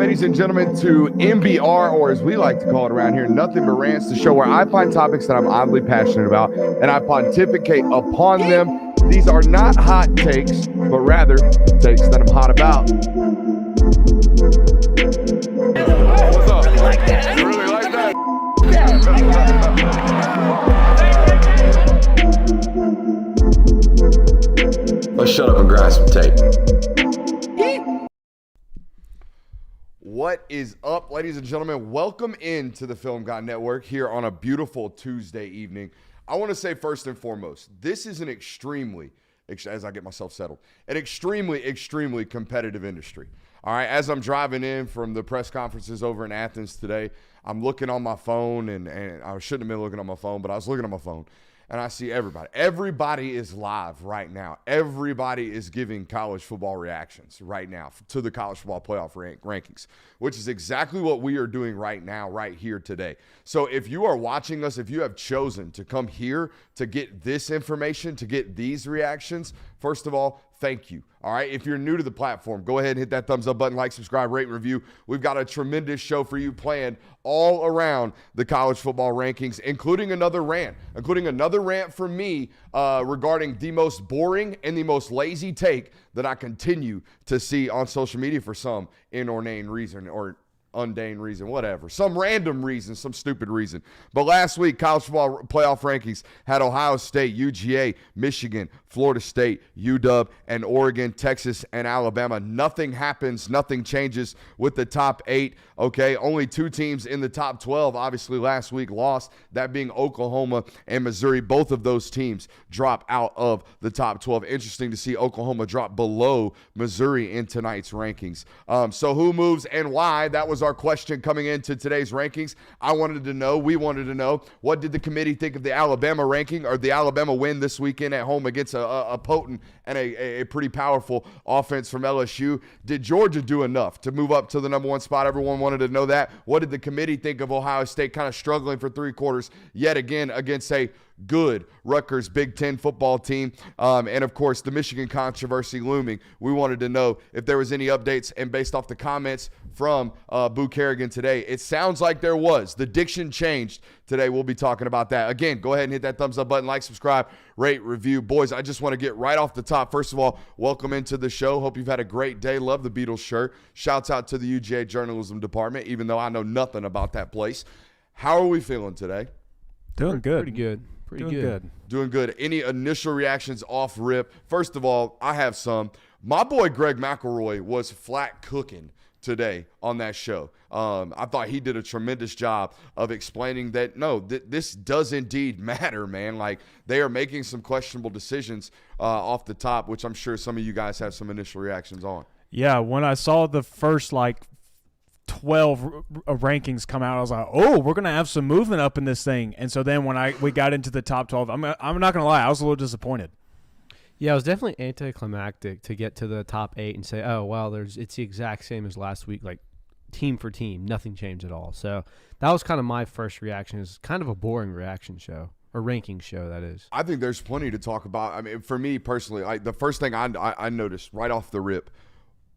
ladies and gentlemen, to NBR, or as we like to call it around here, Nothing But Rants, the show where I find topics that I'm oddly passionate about and I pontificate upon them. These are not hot takes, but rather takes that I'm hot about. What's up? Really like that. You really like that? Let's shut up and grind some tape. What is up, ladies and gentlemen? Welcome into the Film God Network here on a beautiful Tuesday evening. I want to say first and foremost, this is an extremely, as I get myself settled, an extremely competitive industry. All right, as I'm driving in from the press conferences over in Athens today, I'm looking on my phone, and I shouldn't have been looking on my phone, but I was looking on my phone. And I see everybody. Everybody is live right now. Everybody is giving college football reactions right now to the college football playoff rankings, which is exactly what we are doing right now, right here today. So if you are watching us, if you have chosen to come here to get this information, to get these reactions, first of all, thank you. All right. If you're new to the platform, go ahead and hit that thumbs up button, like, subscribe, rate, and review. We've got a tremendous show for you planned all around the college football rankings, including another rant from me regarding the most boring and the most lazy take that I continue to see on social media for some inordinate reason or undane reason, whatever, some random reason, some stupid reason. But last week, college football playoff rankings had Ohio State, UGA, Michigan, Florida State, UW, and Oregon, Texas, and Alabama. Nothing happens, nothing changes with the top 8, okay? Only 2 teams in the top 12, obviously last week lost, that being Oklahoma and Missouri. Both of those teams drop out of the top 12. Interesting to see Oklahoma drop below Missouri in tonight's rankings. So who moves and why? That was our question coming into today's rankings. We wanted to know, what did the committee think of the Alabama ranking or the Alabama win this weekend at home against a potent and a pretty powerful offense from LSU? Did Georgia do enough to move up to the number 1 spot? Everyone wanted to know that. What did the committee think of Ohio State kind of struggling for 3 quarters yet again against a good Rutgers Big Ten football team? And of course, the Michigan controversy looming. We wanted to know if there was any updates, and based off the comments from Boo Kerrigan today, it sounds like there was. The diction changed today. We'll be talking about that. Again, go ahead and hit that thumbs up button, like, subscribe, rate, review. Boys, I just want to get right off the top. First of all, welcome into the show. Hope you've had a great day. Love the Beatles shirt. Shouts out to the UGA journalism department, even though I know nothing about that place. How are we feeling today? Doing good. Pretty good. Doing good. Any initial reactions off rip? First of all, I have some. My boy Greg McElroy was flat cooking today on that show. I thought he did a tremendous job of explaining that, no, this does indeed matter, man. Like, they are making some questionable decisions off the top, which I'm sure some of you guys have some initial reactions on. Yeah, when I saw the first, 12 rankings come out, I was like, oh, we're going to have some movement up in this thing. And so then when we got into the top 12, I'm not going to lie, I was a little disappointed. Yeah, it was definitely anticlimactic to get to the top 8 and say, oh, well, it's the exact same as last week, like team for team, nothing changed at all. So that was kind of my first reaction. It's kind of a boring reaction show, or ranking show, that is. I think there's plenty to talk about. I mean, for me personally, the first thing I noticed right off the rip,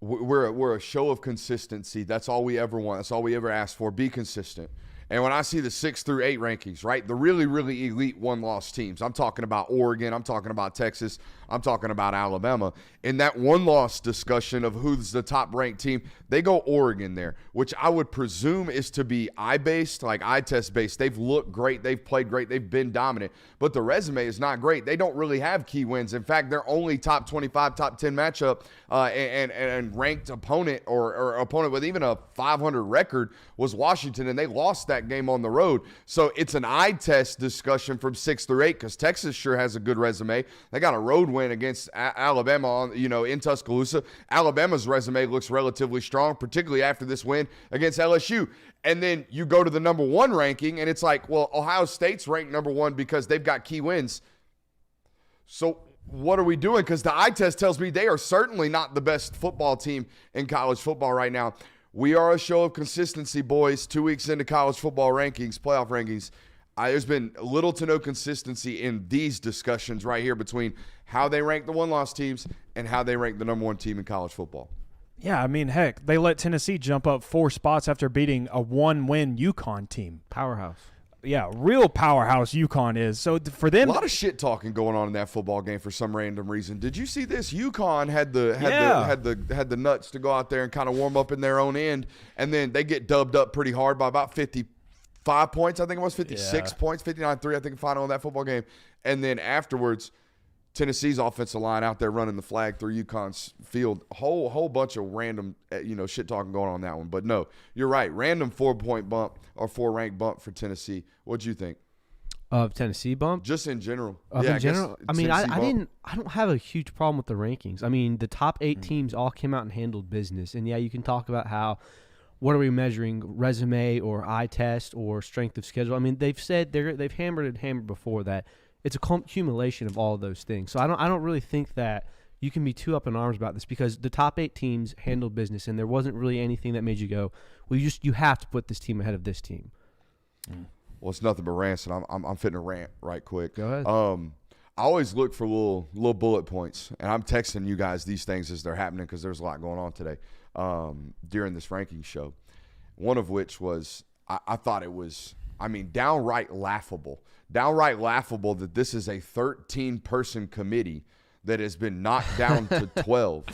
we're a show of consistency. That's all we ever want. That's all we ever ask for. Be consistent. And when I see the 6 through 8 rankings, right, the really, really elite one-loss teams, I'm talking about Oregon, I'm talking about Texas, I'm talking about Alabama. In that one-loss discussion of who's the top-ranked team, they go Oregon there, which I would presume is to be eye-based, like eye-test-based. They've looked great. They've played great. They've been dominant. But the resume is not great. They don't really have key wins. In fact, their only top 25, top 10 matchup and ranked opponent or opponent with even a 500 record was Washington, and they lost that game on the road. So it's an eye test discussion from 6 through 8 because Texas sure has a good resume. They got a road win against Alabama in Tuscaloosa. Alabama's resume looks relatively strong, particularly after this win against LSU. And then you go to the number 1 ranking, and it's like, well, Ohio State's ranked number 1 because they've got key wins. So what are we doing? Because the eye test tells me they are certainly not the best football team in college football right now. We are a show of consistency, boys. 2 weeks into college football rankings, playoff rankings. There's been little to no consistency in these discussions right here between how they rank the one-loss teams and how they rank the number 1 team in college football. Yeah, I mean, heck, they let Tennessee jump up 4 spots after beating a 1-win UConn team. Powerhouse. Yeah, real powerhouse UConn is. So for them, A lot of shit talking going on in that football game for some random reason. Did you see this? UConn had the nuts to go out there and kind of warm up in their own end, and then they get dubbed up pretty hard by about 55 points. I think it was 56 points, 59-3. I think the final in that football game, and then afterwards, Tennessee's offensive line out there running the flag through UConn's field. A whole bunch of random, shit talking going on that one. But no, you're right. Random 4-point bump or 4-rank bump for Tennessee. What'd you think? Of Tennessee bump? Just in general. In general, I mean, I bump. don't have a huge problem with the rankings. I mean, the top 8 teams all came out and handled business. And yeah, you can talk about what are we measuring, resume or eye test or strength of schedule. I mean, they've said they've hammered before that. It's a accumulation of all of those things. So I don't really think that you can be too up in arms about this, because the top 8 teams handled business, and there wasn't really anything that made you go, well, you have to put this team ahead of this team. Well, it's nothing but rants, and I'm fitting to rant right quick. Go ahead. I always look for little bullet points, and I'm texting you guys these things as they're happening because there's a lot going on today during this ranking show. One of which was I thought it was, downright laughable. Downright laughable that this is a 13-person committee that has been knocked down to 12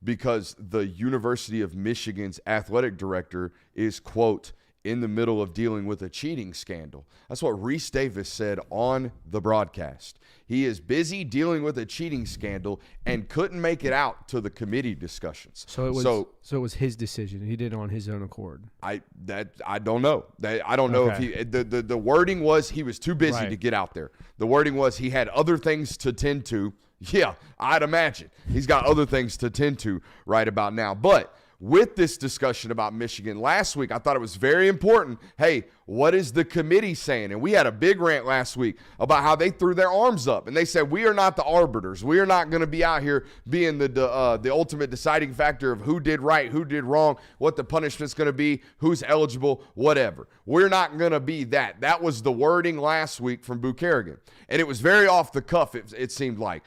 because the University of Michigan's athletic director is, quote, in the middle of dealing with a cheating scandal. That's what Reese Davis said on the broadcast. He is busy dealing with a cheating scandal and couldn't make it out to the committee discussions. So it was his decision. He did it on his own accord. I don't know. I don't know if he the wording was he was too busy to get out there. The wording was he had other things to tend to. Yeah, I'd imagine he's got other things to tend to right about now. But with this discussion about Michigan last week, I thought it was very important. Hey, what is the committee saying? And we had a big rant last week about how they threw their arms up and they said, we are not the arbiters. We are not going to be out here being the ultimate deciding factor of who did right, who did wrong, what the punishment's going to be, who's eligible, whatever. We're not going to be that. That was the wording last week from Boo Kerrigan. And it was very off the cuff, it seemed like.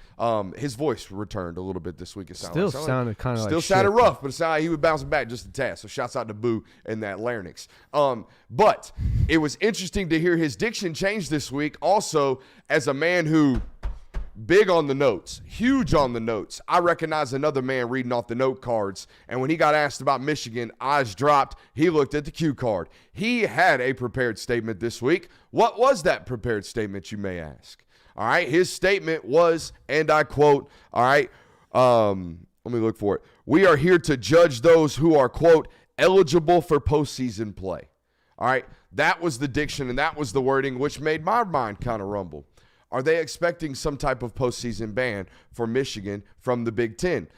His voice returned a little bit this week. It sounded kind of like still sounded rough, but it sounded like he was bouncing back just a tad. So shouts out to Boo and that larynx. But it was interesting to hear his diction change this week. Also, as a man who big on the notes, huge on the notes, I recognize another man reading off the note cards. And when he got asked about Michigan, eyes dropped. He looked at the cue card. He had a prepared statement this week. What was that prepared statement, you may ask? All right, his statement was, and I quote, all right, let me look for it. We are here to judge those who are, quote, eligible for postseason play. All right, that was the diction and that was the wording, which made my mind kind of rumble. Are they expecting some type of postseason ban for Michigan from the Big Ten?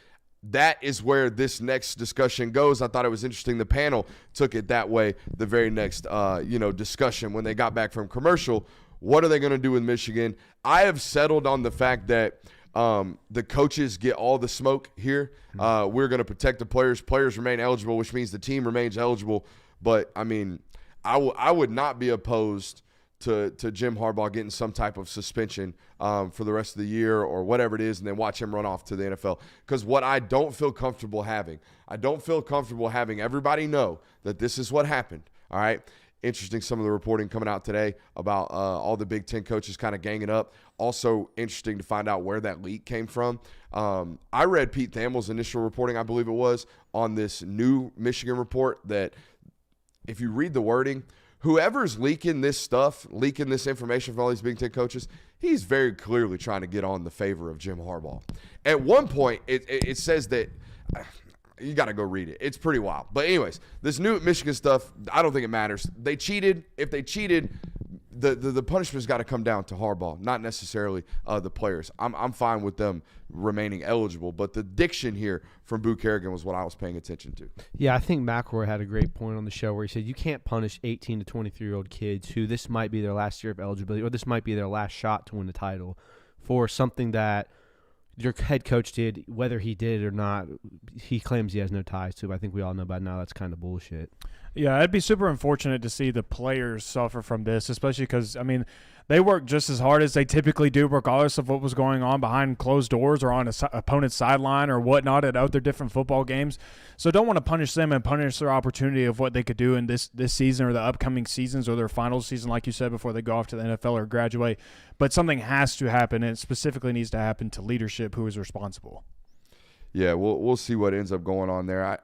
That is where this next discussion goes. I thought it was interesting. The panel took it that way. The very next, discussion when they got back from commercial. What are they going to do with Michigan? I have settled on the fact that the coaches get all the smoke here. We're going to protect the players. Players remain eligible, which means the team remains eligible. But, I would not be opposed to Jim Harbaugh getting some type of suspension for the rest of the year or whatever it is, and then watch him run off to the NFL. Because what I don't feel comfortable having everybody know that this is what happened, all right? Interesting, some of the reporting coming out today about all the Big Ten coaches kind of ganging up. Also interesting to find out where that leak came from. I read Pete Thamel's initial reporting, I believe it was, on this new Michigan report that if you read the wording, whoever's leaking this information from all these Big Ten coaches, he's very clearly trying to get on the favor of Jim Harbaugh. At one point, it says that you got to go read it. It's pretty wild. But anyways, this new Michigan stuff, I don't think it matters. They cheated. If they cheated, the punishment's got to come down to Harbaugh, not necessarily the players. I'm fine with them remaining eligible, but the diction here from Boo Kerrigan was what I was paying attention to. Yeah, I think McElroy had a great point on the show where he said you can't punish 18 to 23-year-old kids who this might be their last year of eligibility or this might be their last shot to win the title for something that your head coach did, whether he did it or not. He claims he has no ties to, but I think we all know by now that's kind of bullshit. Yeah, it'd be super unfortunate to see the players suffer from this, especially because, I mean, they work just as hard as they typically do, regardless of what was going on behind closed doors or on an opponent's sideline or whatnot at other different football games. So don't want to punish them and punish their opportunity of what they could do in this season or the upcoming seasons or their final season, like you said, before they go off to the NFL or graduate. But something has to happen, and it specifically needs to happen to leadership who is responsible. Yeah, we'll see what ends up going on there.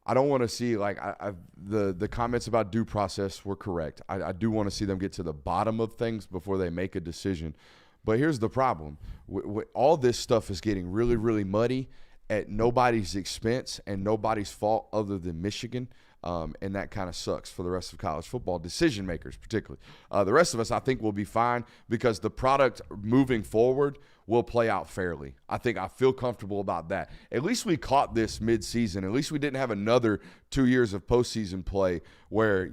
I don't want to see the comments about due process were correct. I do want to see them get to the bottom of things before they make a decision. But here's the problem. All this stuff is getting really, really muddy at nobody's expense and nobody's fault other than Michigan. And that kind of sucks for the rest of college football, decision makers particularly. The rest of us, I think, will be fine because the product moving forward will play out fairly. I feel comfortable about that. At least we caught this midseason. At least we didn't have another 2 years of postseason play where,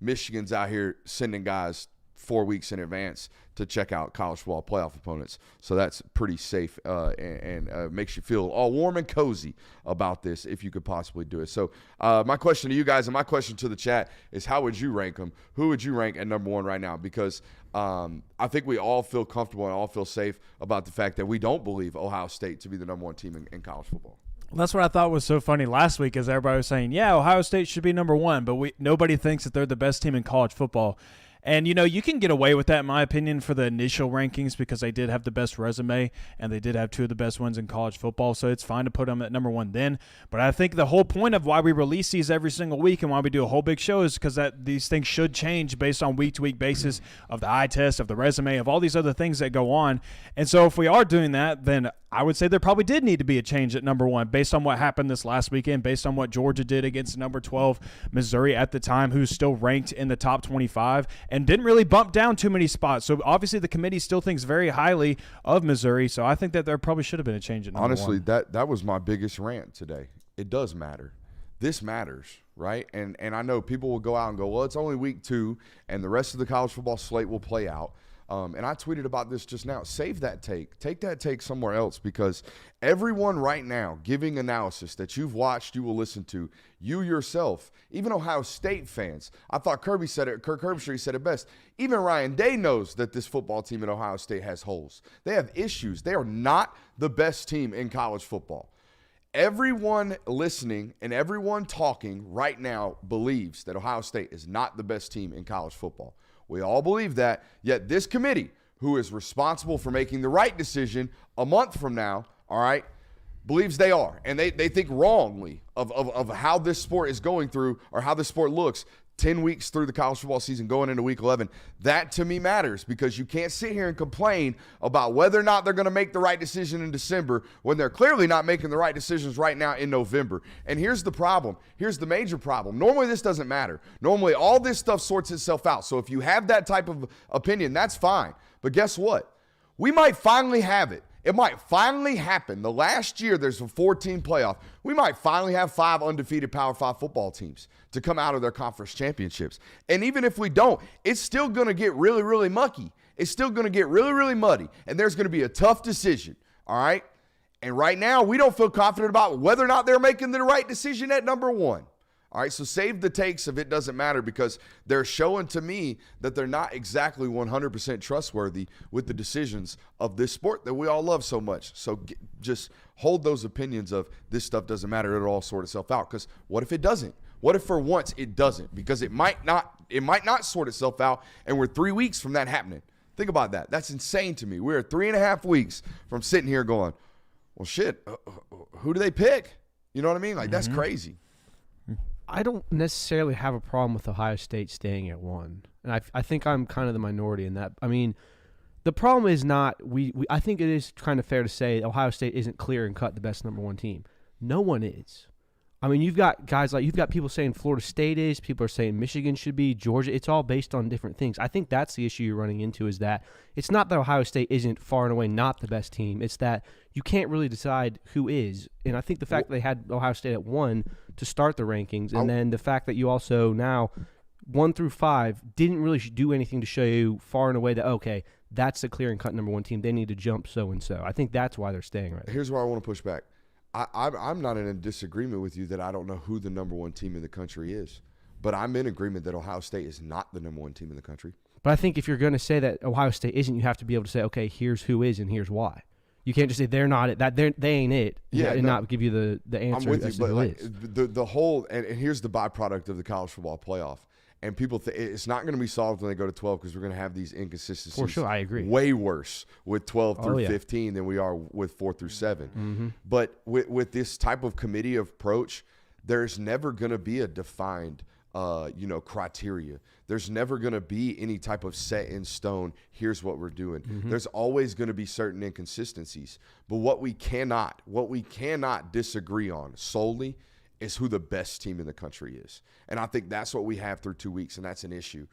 Michigan's out here sending guys 4 weeks in advance to check out college football playoff opponents. So that's pretty safe and makes you feel all warm and cozy about this if you could possibly do it. So my question to you guys and my question to the chat is, how would you rank them? Who would you rank at number one right now? Because I think we all feel comfortable and all feel safe about the fact that we don't believe Ohio State to be the number one team in college football. That's what I thought was so funny last week, is everybody was saying, yeah, Ohio State should be number one, but nobody thinks that they're the best team in college football. And, you can get away with that, in my opinion, for the initial rankings because they did have the best resume and they did have two of the best wins in college football. So it's fine to put them at number one then. But I think the whole point of why we release these every single week and why we do a whole big show is because that these things should change based on week-to-week basis of the eye test, of the resume, of all these other things that go on. And so if we are doing that, then I would say there probably did need to be a change at number one based on what happened this last weekend, based on what Georgia did against number 12 Missouri at the time, who's still ranked in the top 25 and didn't really bump down too many spots. So obviously the committee still thinks very highly of Missouri. So I think that there probably should have been a change at number Honestly, one. that was my biggest rant today. It does matter. This matters, right? And I know people will go out and go, well, it's only week 2 and the rest of the college football slate will play out. And I tweeted about this just now. Save that take. Take that take somewhere else, because everyone right now giving analysis that you've watched, you will listen to, you yourself, even Ohio State fans. I thought Kirk Herbstreit said it best. Even Ryan Day knows that this football team at Ohio State has holes. They have issues. They are not the best team in college football. Everyone listening and everyone talking right now believes that Ohio State is not the best team in college football. We all believe that, yet this committee, who is responsible for making the right decision a month from now, all right, believes they are. And they think wrongly of how this sport is going through or how this sport looks 10 weeks through the college football season going into week 11. That, to me, matters, because you can't sit here and complain about whether or not they're going to make the right decision in December when they're clearly not making the right decisions right now in November. And here's the problem. Here's the major problem. Normally, this doesn't matter. Normally, all this stuff sorts itself out. So if you have that type of opinion, that's fine. But guess what? We might finally have it. It might finally happen. The last year, there's a 4-team playoff. We might finally have 5 undefeated Power 5 football teams to come out of their conference championships. And even if we don't, it's still going to get really, really mucky. It's still going to get really, really muddy. And there's going to be a tough decision, all right? And right now, we don't feel confident about whether or not they're making the right decision at number one. All right, so save the takes if it doesn't matter, because they're showing to me that they're not exactly 100% trustworthy with the decisions of this sport that we all love so much. So just hold those opinions of this stuff doesn't matter, it'll all sort itself out. Because what if it doesn't? What if for once it doesn't? Because it might not sort itself out, and we're 3 weeks from that happening. Think about that. That's insane to me. We're 3.5 weeks from sitting here going, well, shit, who do they pick? You know what I mean? Like, that's crazy. I don't necessarily have a problem with Ohio State staying at 1. And I think I'm kind of the minority in that. I mean, the problem is not I think it is kind of fair to say Ohio State isn't clear and cut the best number 1 team. No one is. I mean, you've got people saying Florida State is, people are saying Michigan should be, Georgia. It's all based on different things. I think that's the issue you're running into, is that it's not that Ohio State isn't far and away not the best team. It's that you can't really decide who is. And I think the fact that they had Ohio State at 1 to start the rankings, and then the fact that you also now 1 through 5 didn't really do anything to show you far and away that, okay, that's the clear and cut number 1 team. They need to jump so-and-so. I think that's why they're staying right there. Here's where I want to push back. I'm not in a disagreement with you that I don't know who the number 1 team in the country is. But I'm in agreement that Ohio State is not the number one team in the country. But I think if you're going to say that Ohio State isn't, you have to be able to say, okay, here's who is and here's why. You can't just say they're not it. They ain't it. And not give you the answer. I'm with as you, to but who is. the whole and here's the byproduct of the college football playoff. And people think it's not going to be solved when they go to 12 because we're going to have these inconsistencies. For sure, I agree. Way worse with 12 through Oh, yeah. 15 than we are with 4 through 7. Mm-hmm. But with this type of committee approach, there's never going to be a defined criteria. There's never going to be any type of set in stone, here's what we're doing. Mm-hmm. There's always going to be certain inconsistencies. But what we cannot disagree on solely is who the best team in the country is. And I think that's what we have through 2 weeks, and that's an issue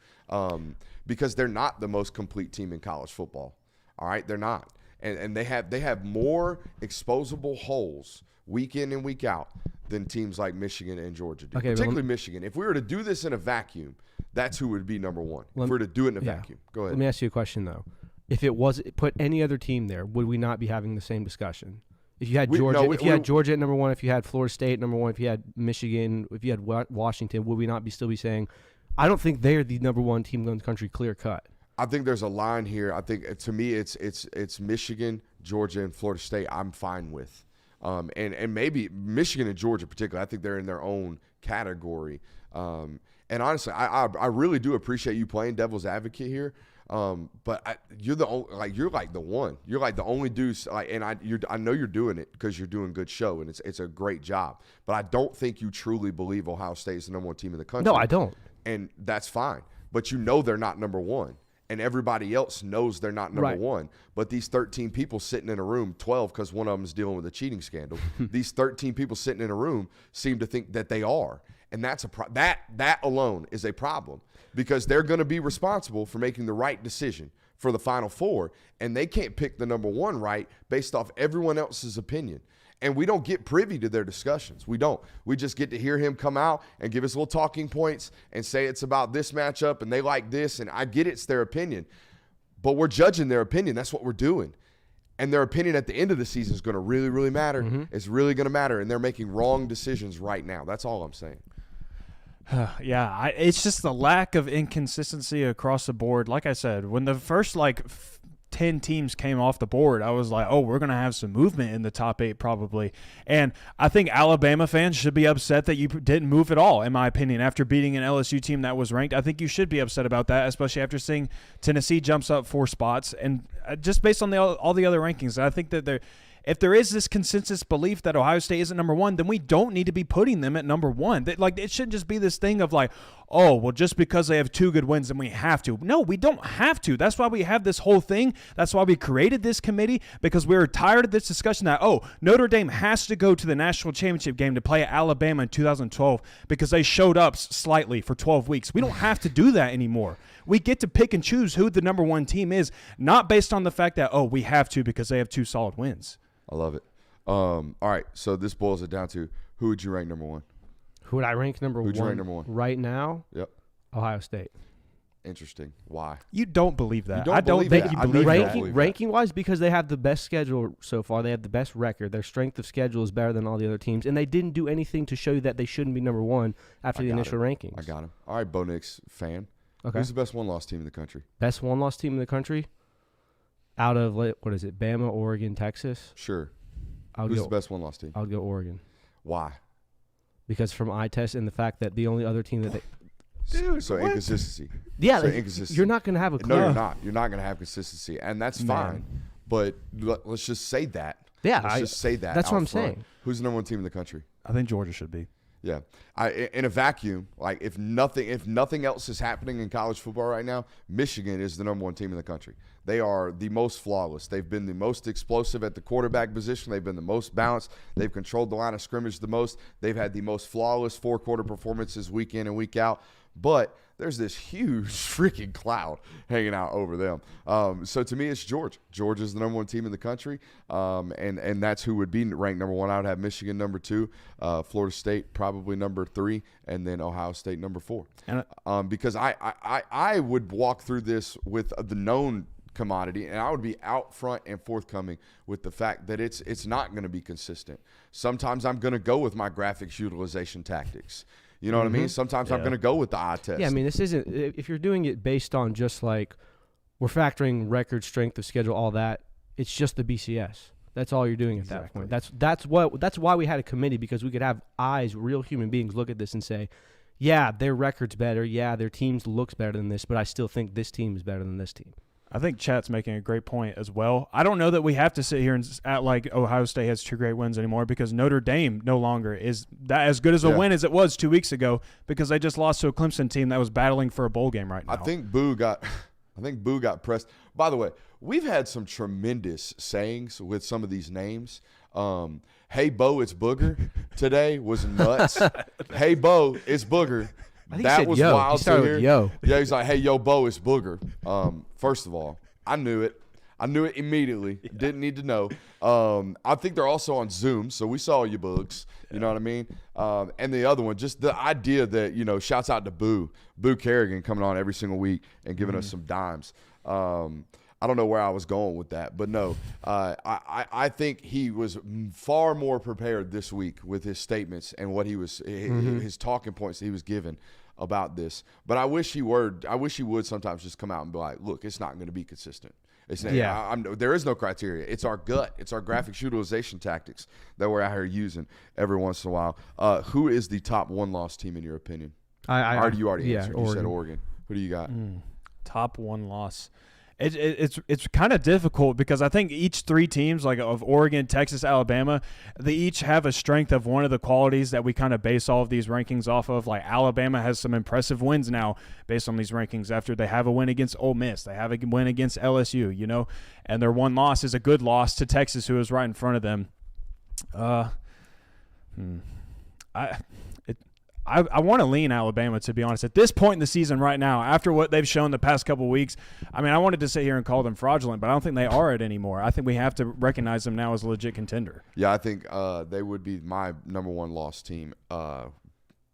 because they're not the most complete team in college football. All right, they're not. And they have more exposable holes week in and week out than teams like Michigan and Georgia do, particularly Michigan. If we were to do this in a vacuum, that's who would be number one. If we were to do it in a vacuum. Go ahead. Let me ask you a question, though. If it was put any other team there, would we not be having the same discussion? If you had Georgia, if you had Georgia at number one, if you had Florida State at number one, if you had Michigan, if you had Washington, would we not still be saying, I don't think they're the number one team in the country, clear cut? I think there's a line here. I think to me it's Michigan, Georgia, and Florida State. I'm fine with, and maybe Michigan and Georgia particularly. I think they're in their own category. And honestly, I really do appreciate you playing devil's advocate here. But you're the only, you're like the one. You're like the only dude. And I know you're doing it because you're doing a good show and it's a great job. But I don't think you truly believe Ohio State is the number one team in the country. No, I don't. And that's fine. But they're not number one. And everybody else knows they're not number one. But these 13 people sitting in a room, 12 because one of them is dealing with a cheating scandal. These 13 people sitting in a room seem to think that they are. And that's that alone is a problem because they're going to be responsible for making the right decision for the Final Four. And they can't pick the number one right based off everyone else's opinion. And we don't get privy to their discussions. We don't. We just get to hear him come out and give us little talking points and say it's about this matchup and they like this. And I get it's their opinion. But we're judging their opinion. That's what we're doing. And their opinion at the end of the season is going to really, really matter. Mm-hmm. It's really going to matter. And they're making wrong decisions right now. That's all I'm saying. It's just the lack of inconsistency across the board. Like I said, when the first 10 teams came off the board, I was like, oh, we're going to have some movement in the top 8 probably. And I think Alabama fans should be upset that you didn't move at all, in my opinion. After beating an LSU team that was ranked, I think you should be upset about that, especially after seeing Tennessee jumps up 4 spots. And just based on all the other rankings, I think that if there is this consensus belief that Ohio State isn't number one, then we don't need to be putting them at number one. It shouldn't just be this thing of oh, well, just because they have 2 good wins, then we have to. No, we don't have to. That's why we have this whole thing. That's why we created this committee, because we were tired of this discussion that, Notre Dame has to go to the national championship game to play at Alabama in 2012 because they showed up slightly for 12 weeks. We don't have to do that anymore. We get to pick and choose who the number one team is, not based on the fact that, we have to because they have 2 solid wins. I love it. All right, so this boils it down to who would you rank number one? Who would I rank number one? Who'd you rank number one? Right now? Yep. Ohio State. Interesting. Why? You don't believe that. You I don't believe think that. you believe that. Ranking-wise, because they have the best schedule so far. They have the best record. Their strength of schedule is better than all the other teams. And they didn't do anything to show you that they shouldn't be number one after the initial rankings. I got him. All right, Bo Nix fan. Okay. Who's the best one-loss team in the country? Best one-loss team in the country? Out of, what is it, Bama, Oregon, Texas? Sure. Who's the best one-loss team? I would go Oregon. Why? Because from eye test and the fact that the only other team that they Dude, so what? Inconsistency. Yeah, so inconsistency. You're not going to have a clue. No, you're not. You're not going to have consistency, and that's fine. But let's just say that. Yeah, let's just say that. That's what I'm front. saying. Who's the number one team in the country? I think Georgia should be. Yeah, in a vacuum, if nothing else is happening in college football right now, Michigan is the number one team in the country. They are the most flawless. They've been the most explosive at the quarterback position. They've been the most balanced. They've controlled the line of scrimmage the most. They've had the most flawless 4-quarter performances week in and week out. But there's this huge freaking cloud hanging out over them. So to me, it's Georgia. Georgia's the number one team in the country, and that's who would be ranked number one. I would have Michigan number 2, Florida State probably number 3, and then Ohio State number 4. Because I would walk through this with the known commodity, and I would be out front and forthcoming with the fact that it's not going to be consistent. Sometimes I'm going to go with my graphics utilization tactics. You know what I mean? Sometimes I'm going to go with the eye test. Yeah, I mean, this isn't – if you're doing it based on just like we're factoring record, strength of schedule, all that, it's just the BCS. That's all you're doing at that point. That's why we had a committee, because we could have eyes, real human beings look at this and say, yeah, their record's better. Yeah, their team looks better than this, but I still think this team is better than this team. I think Chat's making a great point as well. I don't know that we have to sit here and act like Ohio State has 2 great wins anymore, because Notre Dame no longer is that as good as a win as it was 2 weeks ago, because they just lost to a Clemson team that was battling for a bowl game right now. I think Boo got pressed. By the way, we've had some tremendous sayings with some of these names. Hey, Bo, it's Booger today was nuts. Hey, Bo, it's Booger. I think that he said was yo. wild He started to hear. with yo. Yeah, he's like, hey, yo, Bo, it's Booger. First of all, I knew it. I knew it immediately. Yeah. Didn't need to know. I think they're also on Zoom, so we saw you bugs. You know what I mean? And the other one, just the idea that, shouts out to Boo Kerrigan coming on every single week and giving us some dimes. I don't know where I was going with that, but no, I think he was far more prepared this week with his statements and what he was his talking points that he was given about this. But I wish he would sometimes just come out and be like, look, it's not going to be consistent. It's there is no criteria. It's our gut. It's our graphics utilization tactics that we're out here using every once in a while. Who is the top 1-loss team in your opinion? You already answered. You said Oregon. Who do you got? Top 1 loss. It's kind of difficult, because I think each 3 teams, like of Oregon, Texas, Alabama, they each have a strength of one of the qualities that we kind of base all of these rankings off of. Like Alabama has some impressive wins now based on these rankings after they have a win against Ole Miss. They have a win against LSU, and their 1 loss is a good loss to Texas, who is right in front of them. I want to lean Alabama, to be honest. At this point in the season right now, after what they've shown the past couple of weeks, I mean, I wanted to sit here and call them fraudulent, but I don't think they are it anymore. I think we have to recognize them now as a legit contender. Yeah, I think they would be my number 1 loss team,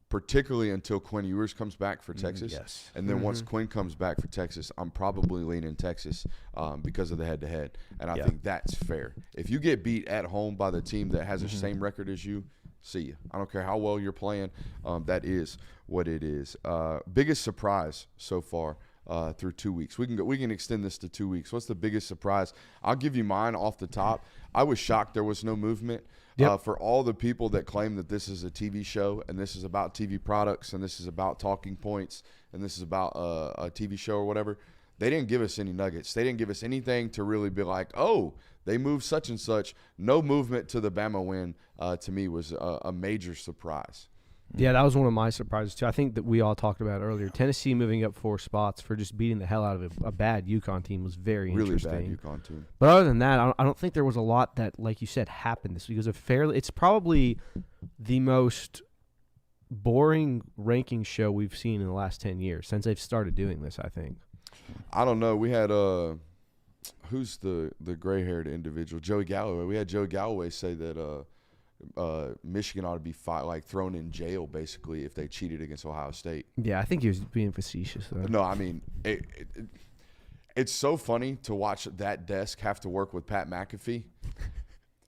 particularly until Quinn Ewers comes back for Texas. Yes. And then once Quinn comes back for Texas, I'm probably leaning Texas because of the head-to-head. And I think that's fair. If you get beat at home by the team that has the same record as you, see you. I don't care how well you're playing. That is what it is. Biggest surprise so far through 2 weeks. We can extend this to 2 weeks. What's the biggest surprise? I'll give you mine off the top. I was shocked there was no movement. For all the people that claim that this is a TV show and this is about TV products and this is about talking points and this is about a TV show or whatever, they didn't give us any nuggets. They didn't give us anything to really be like, oh, they moved such and such. No movement to the Bama win, to me, was a major surprise. Yeah, that was one of my surprises, too. I think that we all talked about earlier. Tennessee moving up 4 spots for just beating the hell out of a bad UConn team was very interesting. Really bad UConn team. But other than that, I don't think there was a lot that, like you said, happened this week. It's probably the most boring ranking show we've seen in the last 10 years since they've started doing this, I think. I don't know. We had who's the gray-haired individual? Joey Galloway. We had Joey Galloway say that Michigan ought to be thrown in jail basically if they cheated against Ohio State. Yeah, I think he was being facetious though. No, I mean it's so funny to watch that desk have to work with Pat McAfee,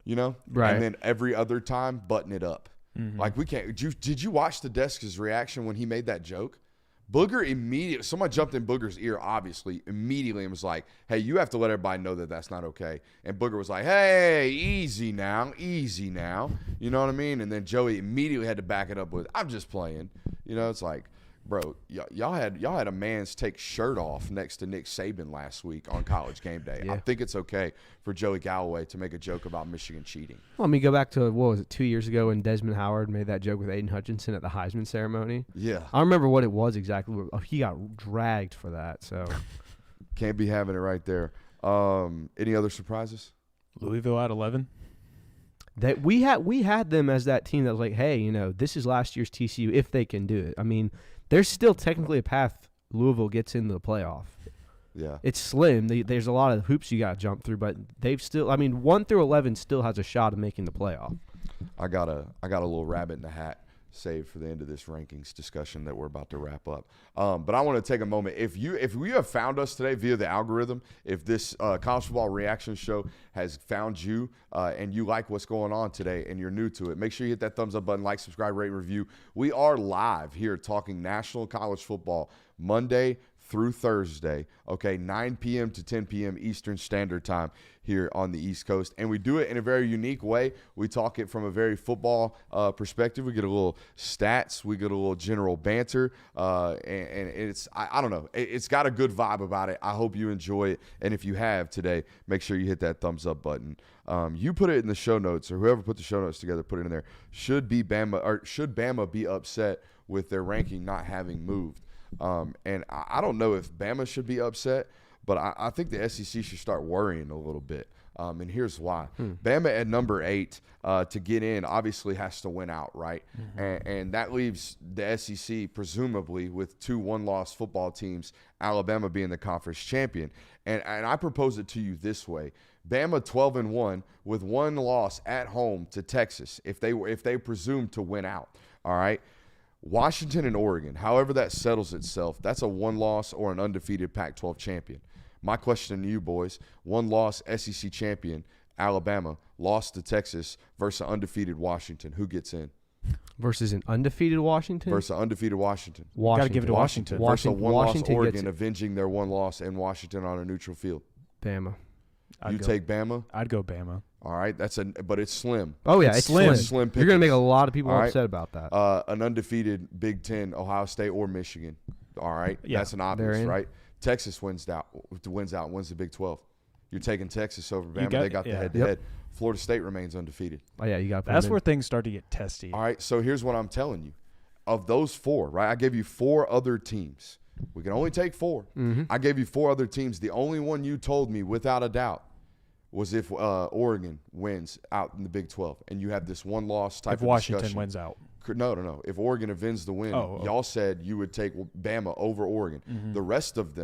right? And then every other time button it up. Like we can't. Did you watch the desk's reaction when he made that joke? Booger immediately, someone jumped in Booger's ear, obviously, immediately and was like, hey, you have to let everybody know that that's not okay. And Booger was like, hey, easy now. You know what I mean? And then Joey immediately had to back it up with, I'm just playing. It's like, bro, y'all had a man's take shirt off next to Nick Saban last week on College Game Day. Yeah. I think it's okay for Joey Galloway to make a joke about Michigan cheating. Well, let me go back to, 2 years ago when Desmond Howard made that joke with Aiden Hutchinson at the Heisman ceremony? Yeah. I remember what it was exactly. He got dragged for that, so. Can't be having it right there. Any other surprises? Louisville at 11. That we had them as that team that was like, hey, this is last year's TCU if they can do it. I mean, there's still technically a path Louisville gets into the playoff. Yeah. It's slim. There's a lot of hoops you got to jump through, but they've still, 1 through 11 still has a shot of making the playoff. I got a little rabbit in the hat saved for the end of this rankings discussion that we're about to wrap up. But I want to take a moment. If you have found us today via the algorithm, if this college football reaction show has found you and you like what's going on today and you're new to it, make sure you hit that thumbs up button, like, subscribe, rate, review. We are live here talking national college football Monday through Thursday, okay, 9 p.m. to 10 p.m. Eastern Standard Time here on the East Coast. And we do it in a very unique way. We talk it from a very football perspective. We get a little stats. We get a little general banter. And it's, I don't know, it's got a good vibe about it. I hope you enjoy it. And if you have today, make sure you hit that thumbs up button. You put it in the show notes, or whoever put the show notes together, put it in there. Should Bama be upset with their ranking not having moved? And I don't know if Bama should be upset, but I think the SEC should start worrying a little bit. And here's why. Bama at number 8 to get in obviously has to win out, right? And that leaves the SEC presumably with 2 one-loss football teams, Alabama being the conference champion. And I propose it to you this way. Bama 12-1 with 1 loss at home to Texas if they presume to win out, all right? Washington and Oregon, however that settles itself, that's a 1-loss or an undefeated Pac-12 champion. My question to you boys, 1-loss SEC champion, Alabama, lost to Texas versus undefeated Washington. Who gets in? Versus an undefeated Washington? Versus undefeated Washington. Got to give it to Washington. Versus a 1-loss Washington Oregon avenging their 1 loss in Washington on a neutral field. Bama. Take Bama? I'd go Bama. All right, but it's slim. Oh, yeah, it's slim. Slim You're going to make a pickings. lot of people All right. upset about that. An undefeated Big Ten, Ohio State or Michigan. All right, Yeah, that's an obvious, they're in. right? Texas wins out, wins the Big 12. You're taking Texas over Bama. got- They got the yeah. head-to-head. Florida State remains undefeated. Oh, yeah, you got to put That's them where in. things start to get testy. All right, so here's what I'm telling you. Of those 4, right, I gave you 4 other teams. We can only take 4. I gave you 4 other teams. The only one you told me without a doubt was if Oregon wins out in the Big 12, and you have this 1-loss type If of Washington discussion. wins out. No. If Oregon avenged the win, y'all said you would take Bama over Oregon. The rest of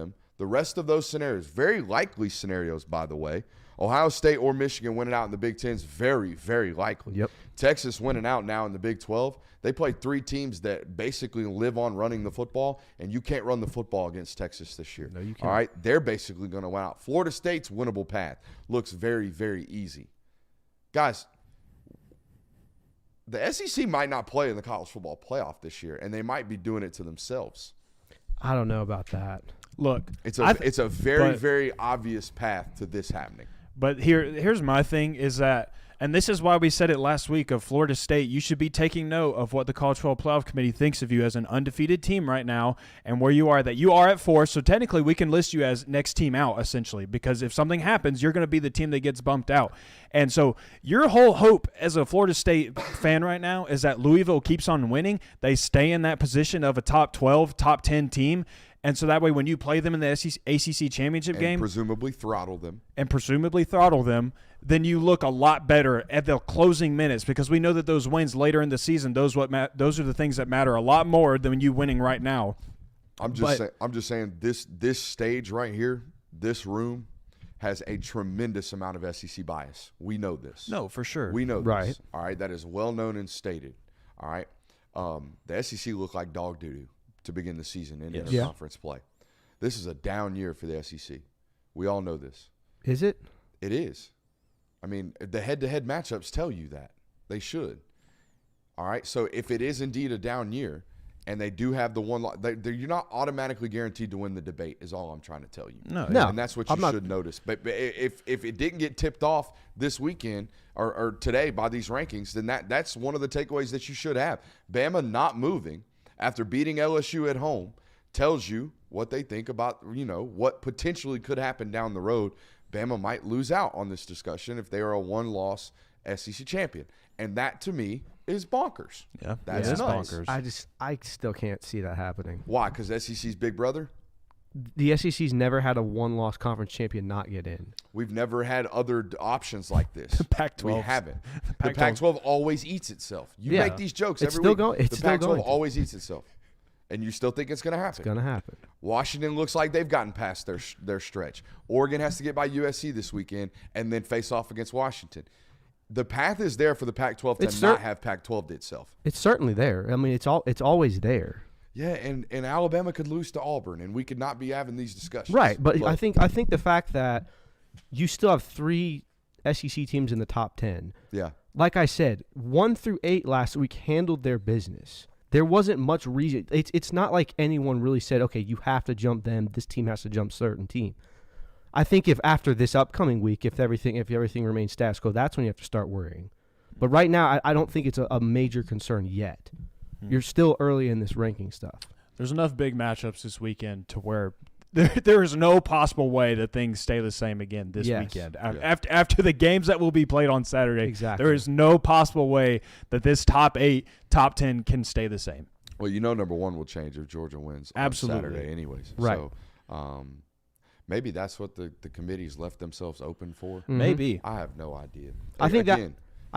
those scenarios, very likely scenarios, by the way, Ohio State or Michigan winning out in the Big Ten is very, very likely. Yep. Texas winning out now in the Big 12. They play 3 teams that basically live on running the football, and you can't run the football against Texas this year. No, you can't. All right? They're basically going to win out. Florida State's winnable path looks very, very easy. Guys, the SEC might not play in the college football playoff this year, and they might be doing it to themselves. I don't know about that. Look, It's a very, but- very obvious path to this happening. But here's my thing is that, and this is why we said it last week of Florida State, you should be taking note of what the College Football Playoff Committee thinks of you as an undefeated team right now and where you are, that you are at 4. So technically we can list you as next team out essentially, because if something happens, you're going to be the team that gets bumped out. And so your whole hope as a Florida State fan right now is that Louisville keeps on winning. They stay in that position of a top 12, top 10 team. And so that way when you play them in the ACC championship game Presumably throttle them. then you look a lot better at the closing minutes, because we know that those wins later in the season, those are the things that matter a lot more than you winning right now. I'm just saying this stage right here, this room has a tremendous amount of SEC bias. We know this. No, for sure. We know this. Right. All right. That is well known and stated. All right. The SEC looked like dog doo-doo to begin the season in interconference play. This is a down year for the SEC. We all know this. Is it? It is. I mean, the head-to-head matchups tell you that. They should. All right. So if it is indeed a down year, and they do have the one loss, you're not automatically guaranteed to win the debate, is all I'm trying to tell you. No. And that's what you should notice. But if it didn't get tipped off this weekend or today by these rankings, then that's one of the takeaways that you should have. Bama not moving after beating LSU at home tells you what they think about, what potentially could happen down the road. Bama might lose out on this discussion if they are a 1-loss SEC champion. And that, to me, is bonkers. Yeah, That's it's nuts. bonkers. I still can't see that happening. Why? Because SEC's big brother? The SEC's never had a 1-loss conference champion not get in. We've never had other options like this. Pac-12. We haven't. The Pac-12 Pac-12 always eats itself. You Yeah. make these jokes It's every still week. going- it's the still Pac-12 going to. always eats itself. And you still think it's going to happen. It's going to happen. Washington looks like they've gotten past their stretch. Oregon has to get by USC this weekend and then face off against Washington. the path is there for the Pac-12 to not have Pac-12 to itself. It's certainly there. I mean, it's always there. Yeah, and Alabama could lose to Auburn, and we could not be having these discussions. Right, but I think the fact that you still have 3 SEC teams in the top 10. Yeah. Like I said, 1 through 8 last week handled their business. There wasn't much reason. It's not like anyone really said, okay, you have to jump them. This team has to jump certain team. I think if after this upcoming week, if everything remains status quo, that's when you have to start worrying. But right now, I don't think it's a major concern yet. You're still early in this ranking stuff. There's enough big matchups this weekend to where there is no possible way that things stay the same again this weekend. Yeah. After the games that will be played on Saturday, exactly. There is no possible way that this top 8, top 10 can stay the same. Well, number 1 will change if Georgia wins on Saturday anyways. Right. So maybe that's what the committees left themselves open for. Mm-hmm. Maybe. I have no idea. I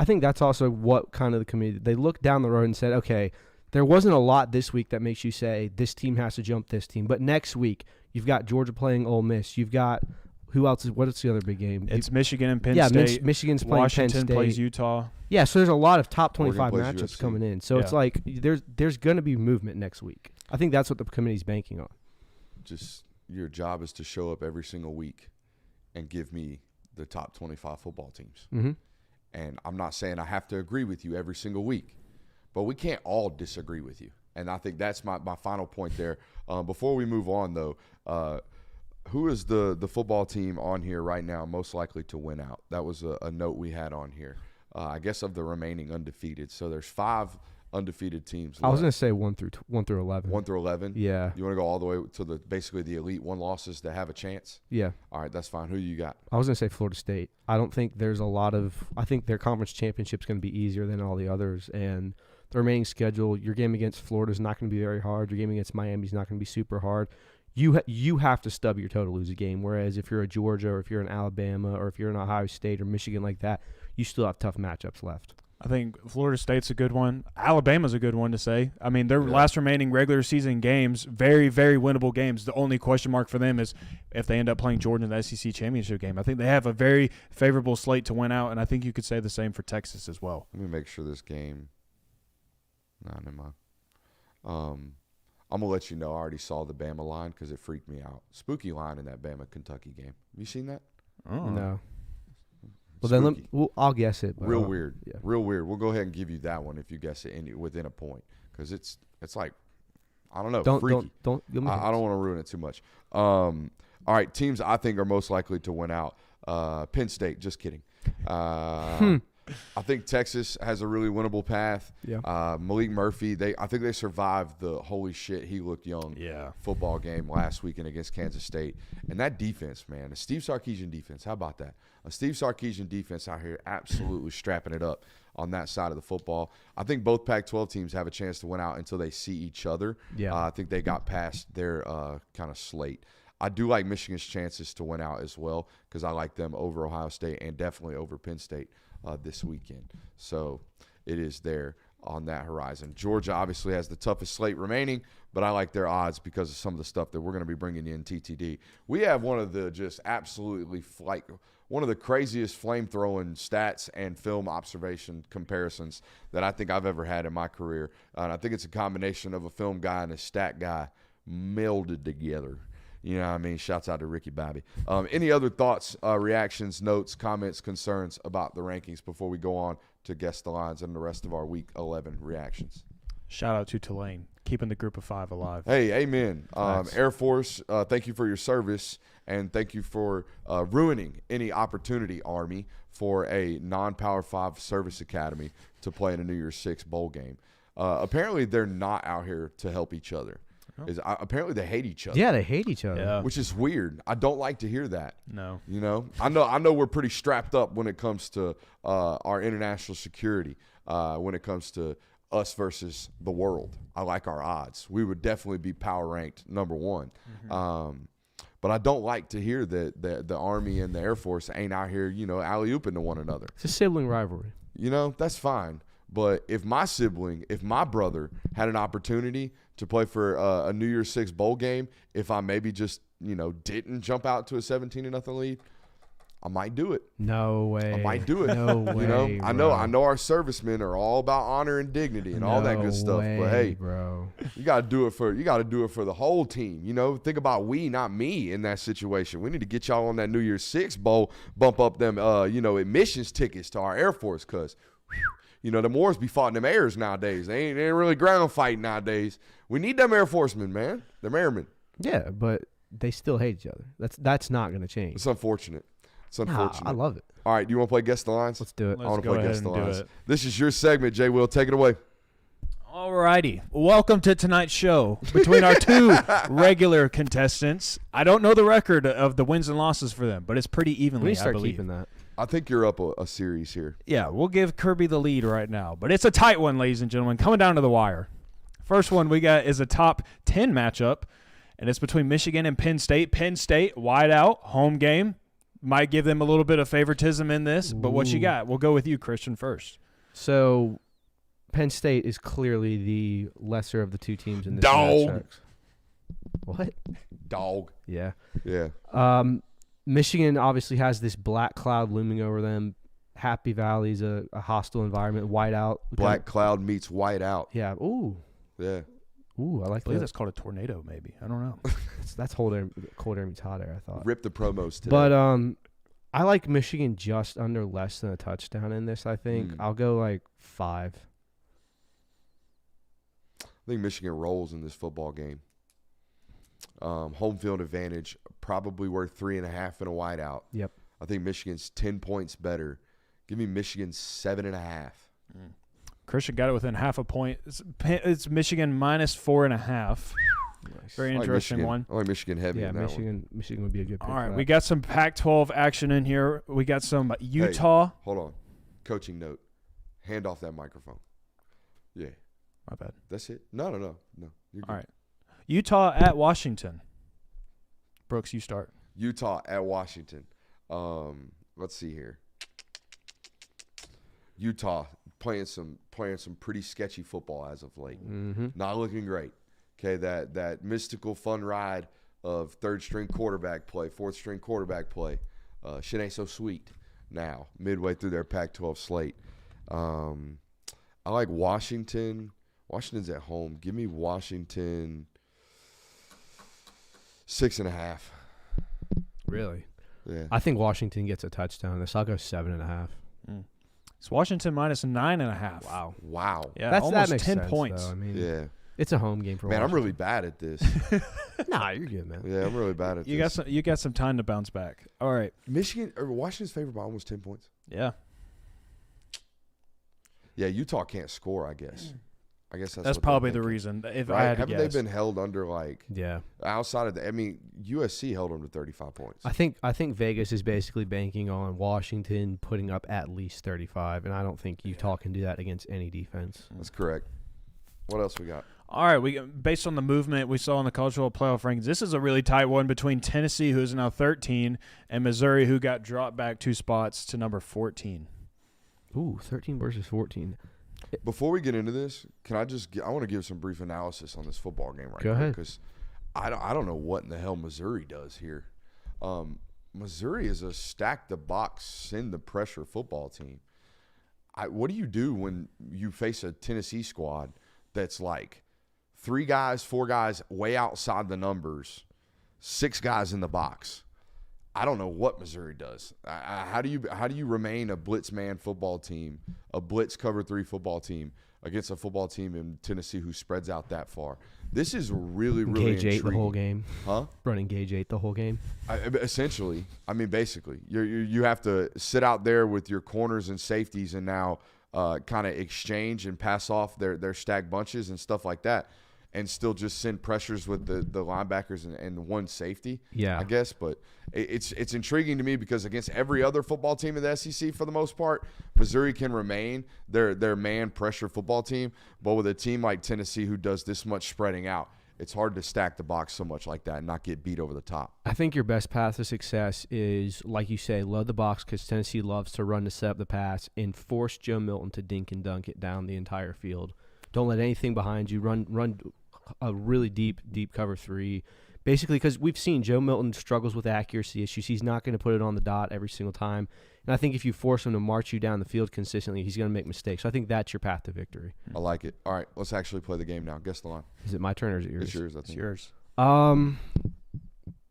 think that's also what kind of the committee, they looked down the road and said, okay, there wasn't a lot this week that makes you say this team has to jump this team. But next week, you've got Georgia playing Ole Miss. You've got who else? What is the other big game? It's Michigan and Penn State. Michigan's playing Washington Penn State. Plays Utah. Yeah, so there's a lot of top 25 Oregon plays matchups USC. coming in. So it's like there's going to be movement next week. I think that's what the committee's banking on. Just your job is to show up every single week and give me the top 25 football teams. Mm-hmm. And I'm not saying I have to agree with you every single week, but we can't all disagree with you. And I think that's my final point there. Before we move on, though, who is the football team on here right now most likely to win out? That was a note we had on here. I guess of the remaining undefeated. So there's 5 undefeated teams left. I was going to say 1 through 11. 1 through 11? Yeah. You want to go all the way to basically the elite 1 losses to have a chance? Yeah. All right, that's fine. Who you got? I was going to say Florida State. I don't think there's a lot of – I think their conference championship's going to be easier than all the others. And the remaining schedule, your game against Florida is not going to be very hard. Your game against Miami is not going to be super hard. You have to stub your toe to lose a game, whereas if you're a Georgia or if you're an Alabama or if you're an Ohio State or Michigan like that, you still have tough matchups left. I think Florida State's a good one. Alabama's a good one to say. I mean, their last remaining regular season games, very, very winnable games. The only question mark for them is if they end up playing Georgia in the SEC championship game. I think they have a very favorable slate to win out, and I think you could say the same for Texas as well. Let me make sure this game – no, never mind. I'm going to let you know I already saw the Bama line because it freaked me out. Spooky line in that Bama-Kentucky game. Have you seen that? Oh. No. Well, then I'll guess it. But Real weird. Yeah. Real weird. We'll go ahead and give you that one if you guess it within a point because it's like, I don't know, freaky. Don't give me I don't want to ruin it too much. All right, teams I think are most likely to win out. Penn State, just kidding. I think Texas has a really winnable path. Yeah. Malik Murphy, I think they survived the holy shit he looked young football game last weekend against Kansas State. And that defense, man, a Steve Sarkisian defense, how about that? A Steve Sarkisian defense out here absolutely strapping it up on that side of the football. I think both Pac-12 teams have a chance to win out until they see each other. Yeah. I think they got past their kind of slate. I do like Michigan's chances to win out as well because I like them over Ohio State and definitely over Penn State this weekend. So it is there on that horizon. Georgia obviously has the toughest slate remaining, but I like their odds because of some of the stuff that we're going to be bringing in TTD. We have one of the just absolutely one of the craziest flame-throwing stats and film observation comparisons that I think I've ever had in my career. And I think it's a combination of a film guy and a stat guy melded together. You know what I mean? Shouts out to Ricky Bobby. Any other thoughts, reactions, notes, comments, concerns about the rankings before we go on to guess the lines and the rest of our Week 11 reactions? Shout out to Tulane, keeping the group of 5 alive. Hey, amen. Air Force, thank you for your service, and thank you for ruining any opportunity, Army, for a non-Power 5 service academy to play in a New Year's 6 bowl game. Apparently, they're not out here to help each other. Apparently they hate each other. Yeah, they hate each other. Which is weird. I don't like to hear that. No. You know? I know we're pretty strapped up when it comes to our international security, when it comes to us versus the world. I like our odds. We would definitely be power ranked number 1. Mm-hmm. But I don't like to hear that the Army and the Air Force ain't out here, alley-ooping to one another. It's a sibling rivalry. That's fine. But if my brother had an opportunity to play for a New Year's 6 bowl game, if I maybe just, didn't jump out to a 17-0 lead, I might do it. No way. I might do it. No way. You know, bro. I know our servicemen are all about honor and dignity and all that good stuff. Way, but hey, bro, you got to do it for the whole team. You know, think about we, not me, in that situation. We need to get y'all on that New Year's Six bowl, bump up them, admissions tickets to our Air Force, cause, the wars be fought in them airs nowadays. They ain't really ground fighting nowadays. We need them Air Forcemen, man. Them airmen. yeah, but they still hate each other. That's not gonna change. It's unfortunate. It's unfortunate. I love it. All right, do you want to play Guess the Lines? Let's do it. I want to go play ahead Guess the and do Lines. it. This is your segment, Jay Will. Take it away. Alrighty. Welcome to tonight's show between our two regular contestants. I don't know the record of the wins and losses for them, but it's pretty We evenly, need to I start believe. keeping that. I think you're up a series here. Yeah, we'll give Kirby the lead right now, but it's a tight one, ladies and gentlemen, coming down to the wire. First one we got is a top 10 matchup, and it's between Michigan and Penn State. Penn State, wide out, home game. Might give them a little bit of favoritism in this, but what you Ooh. got? We'll go with you, Christian, first. So, Penn State is clearly the lesser of the two teams in this Dog. matchup. What? Dog. Yeah. Yeah. Michigan obviously has this black cloud looming over them. Happy Valley's a hostile environment. Whiteout. Black cloud meets white out. Yeah. Ooh. Yeah. Ooh, I I like believe that. that's called a tornado, maybe. I don't know. That's cold air meets hot air, I thought. Rip the promos today. But I like Michigan just under less than a touchdown in this, I think. I'll go like 5. I think Michigan rolls in this football game. Home field advantage, probably worth 3.5 in a whiteout. Yep. I think Michigan's 10 points better. Give me Michigan 7.5. Christian got it within half a point. It's Michigan minus 4.5. Nice. Very I like interesting Michigan. one. I like Michigan heavy Yeah, in that one. Michigan would be a good pick. All right, for we that. got some Pac-12 action in here. We got some Utah. Hold on. Coaching note. Hand off that microphone. Yeah. My bad. That's it. No. You're good. All right. Utah at Washington. Brooks, you start. Utah at Washington. Let's see here. Utah playing some pretty sketchy football as of late. Mm-hmm. Not looking great. Okay, that mystical fun ride of third string quarterback play, fourth string quarterback play. Shit ain't so sweet now, midway through their Pac-12 slate. I like Washington. Washington's at home. Give me Washington 6.5. Really? Yeah. I think Washington gets a touchdown in this. I'll go 7.5. It's Washington minus 9.5. Wow. Yeah, That almost makes 10 sense, points. though. I mean, Yeah. it's a home game for Man, I'm Washington. really bad at this. Nah, you're good, man. Yeah, I'm really bad at You this. got some time to bounce back. All right. Washington's favored by almost 10 points. Yeah. Yeah, Utah can't score, I guess. I guess That's what they're probably the thinking. reason. If I Right? had to Haven't guess. they been held under Yeah. outside of USC held them to 35 points. I think Vegas is basically banking on Washington putting up at least 35, and I don't think Utah can do that against any defense. That's correct. What else we got? All right, based on the movement we saw in the cultural playoff rankings, this is a really tight one between Tennessee, who is now 13, and Missouri, who got dropped back 2 spots to number 14. Ooh, 13 versus 14. Before we get into this, I want to give some brief analysis on this football game Go ahead. because I don't know what in the hell Missouri does here. Missouri is a stack the box, send the pressure football team. What do you do when you face a Tennessee squad that's like 3 guys, 4 guys way outside the numbers, 6 guys in the box? I don't know what Missouri does. How do you remain a blitz man football team, a blitz cover 3 football team against a football team in Tennessee who spreads out that far? This is really, really Gauge 8 the intriguing. whole game. Huh? Running Gauge 8 the whole game. Essentially, basically, you have to sit out there with your corners and safeties and now kind of exchange and pass off their stacked bunches and stuff like that, and still just send pressures with the linebackers and one safety. Yeah. I guess, but it's intriguing to me because against every other football team in the SEC, for the most part, Missouri can remain their man pressure football team, but with a team like Tennessee who does this much spreading out, it's hard to stack the box so much like that and not get beat over the top. I think your best path to success is, like you say, load the box because Tennessee loves to run to set up the pass and force Joe Milton to dink and dunk it down the entire field. Don't let anything behind you. Run a really deep cover 3. Basically, because we've seen Joe Milton struggles with accuracy issues. He's not going to put it on the dot every single time. And I think if you force him to march you down the field consistently, he's going to make mistakes. So I think that's your path to victory. I like it. All right, let's actually play the game now. Guess the line. Is it my turn or is it yours? It's yours, I think. It's yours.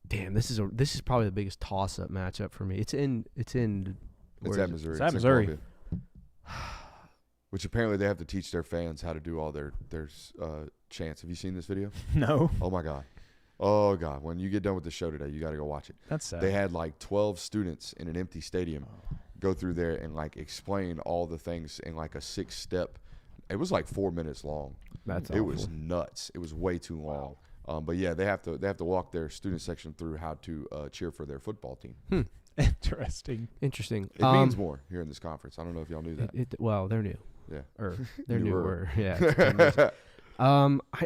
Damn, this is probably the biggest toss-up matchup for me. It's in It's where at is it? Missouri. It's at in Missouri. Columbia. Which apparently they have to teach their fans how to do all their chants. Have you seen this video? No. Oh, my God. Oh, God. When you get done with the show today, you got to go watch it. That's sad. They had like 12 students in an empty stadium go through there and like explain all the things in like a 6-step. It was like 4 minutes long. That's It was nuts. It was way too long. But yeah, they have to walk their student section through how to cheer for their football team. Interesting. Interesting. It means more here in this conference. I don't know if y'all knew that. Well, they're new. Yeah. Or they're Newer. newer. Yeah. it's 10 years.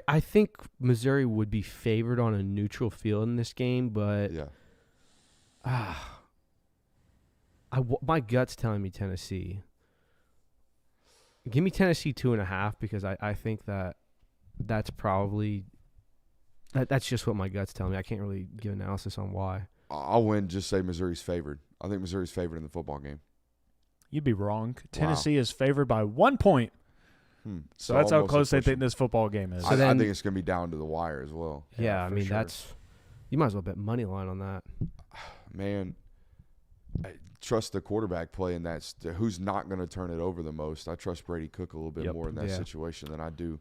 I think Missouri would be favored on a neutral field in this game, but Yeah. my gut's telling me Tennessee. Give me Tennessee 2.5 because I think that's probably that's just what my gut's telling me. I can't really give analysis on why. I'll win. Just say Missouri's favored. I think Missouri's favored in the football game. You'd be wrong. Tennessee is favored by 1 point. So that's how almost close they official. think this football game is. So I then- think it's going to be down to the wire as well. Yeah, I for mean sure. you might as well bet money line on that. Man, I trust the quarterback play in that. Who's not going to turn it over the most? I trust Brady Cook a little bit Yep. more in that Yeah. situation than I do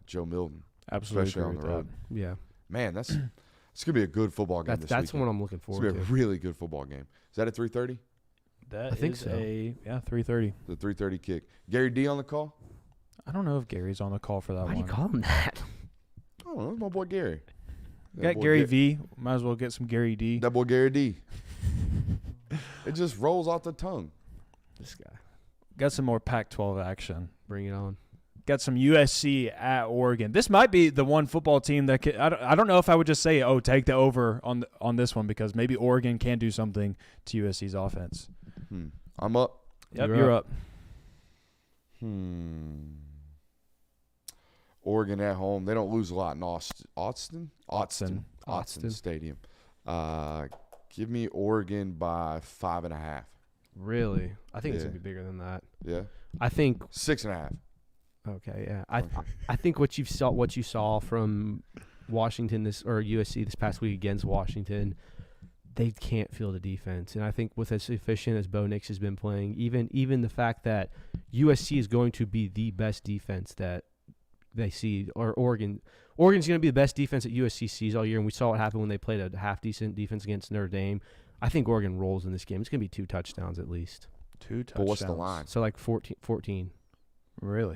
Joe Milton. Absolutely especially agree on with the road. that. Yeah, Man, it's going to be a good football game this that's weekend. what I'm looking It's forward going to to. be a really good football game. Is that at 3:30? That I think is so. 3:30. The 3:30 kick. Gary D on the call? I don't know if Gary's on the call for that Why one. do you call him that? I don't know. It's my boy Gary. Got Gary V. Might as well get some Gary D. That boy Gary D. It just rolls off the tongue. This guy. Got some more Pac-12 action. Bring it on. Got some USC at Oregon. This might be the one football team that could, I don't know if I would just say, oh, take the over on this one because maybe Oregon can do something to USC's offense. I'm up. Yep, You're you're up. Oregon at home. They don't lose a lot in Autzen Autzen. Stadium. Give me Oregon by 5.5. Really? I think it's Yeah. gonna be bigger than that. Yeah, I think 6.5. Okay, yeah. I think what you saw from Washington or USC this past week against Washington, they can't field a defense. And I think with as efficient as Bo Nix has been playing, even the fact that USC is going to be the best defense that they see, or Oregon's going to be the best defense that USC sees all year, and we saw what happened when they played a half-decent defense against Notre Dame. I think Oregon rolls in this game. It's going to be 2 touchdowns at least. 2 touchdowns. But what's the line? So like 14. Really?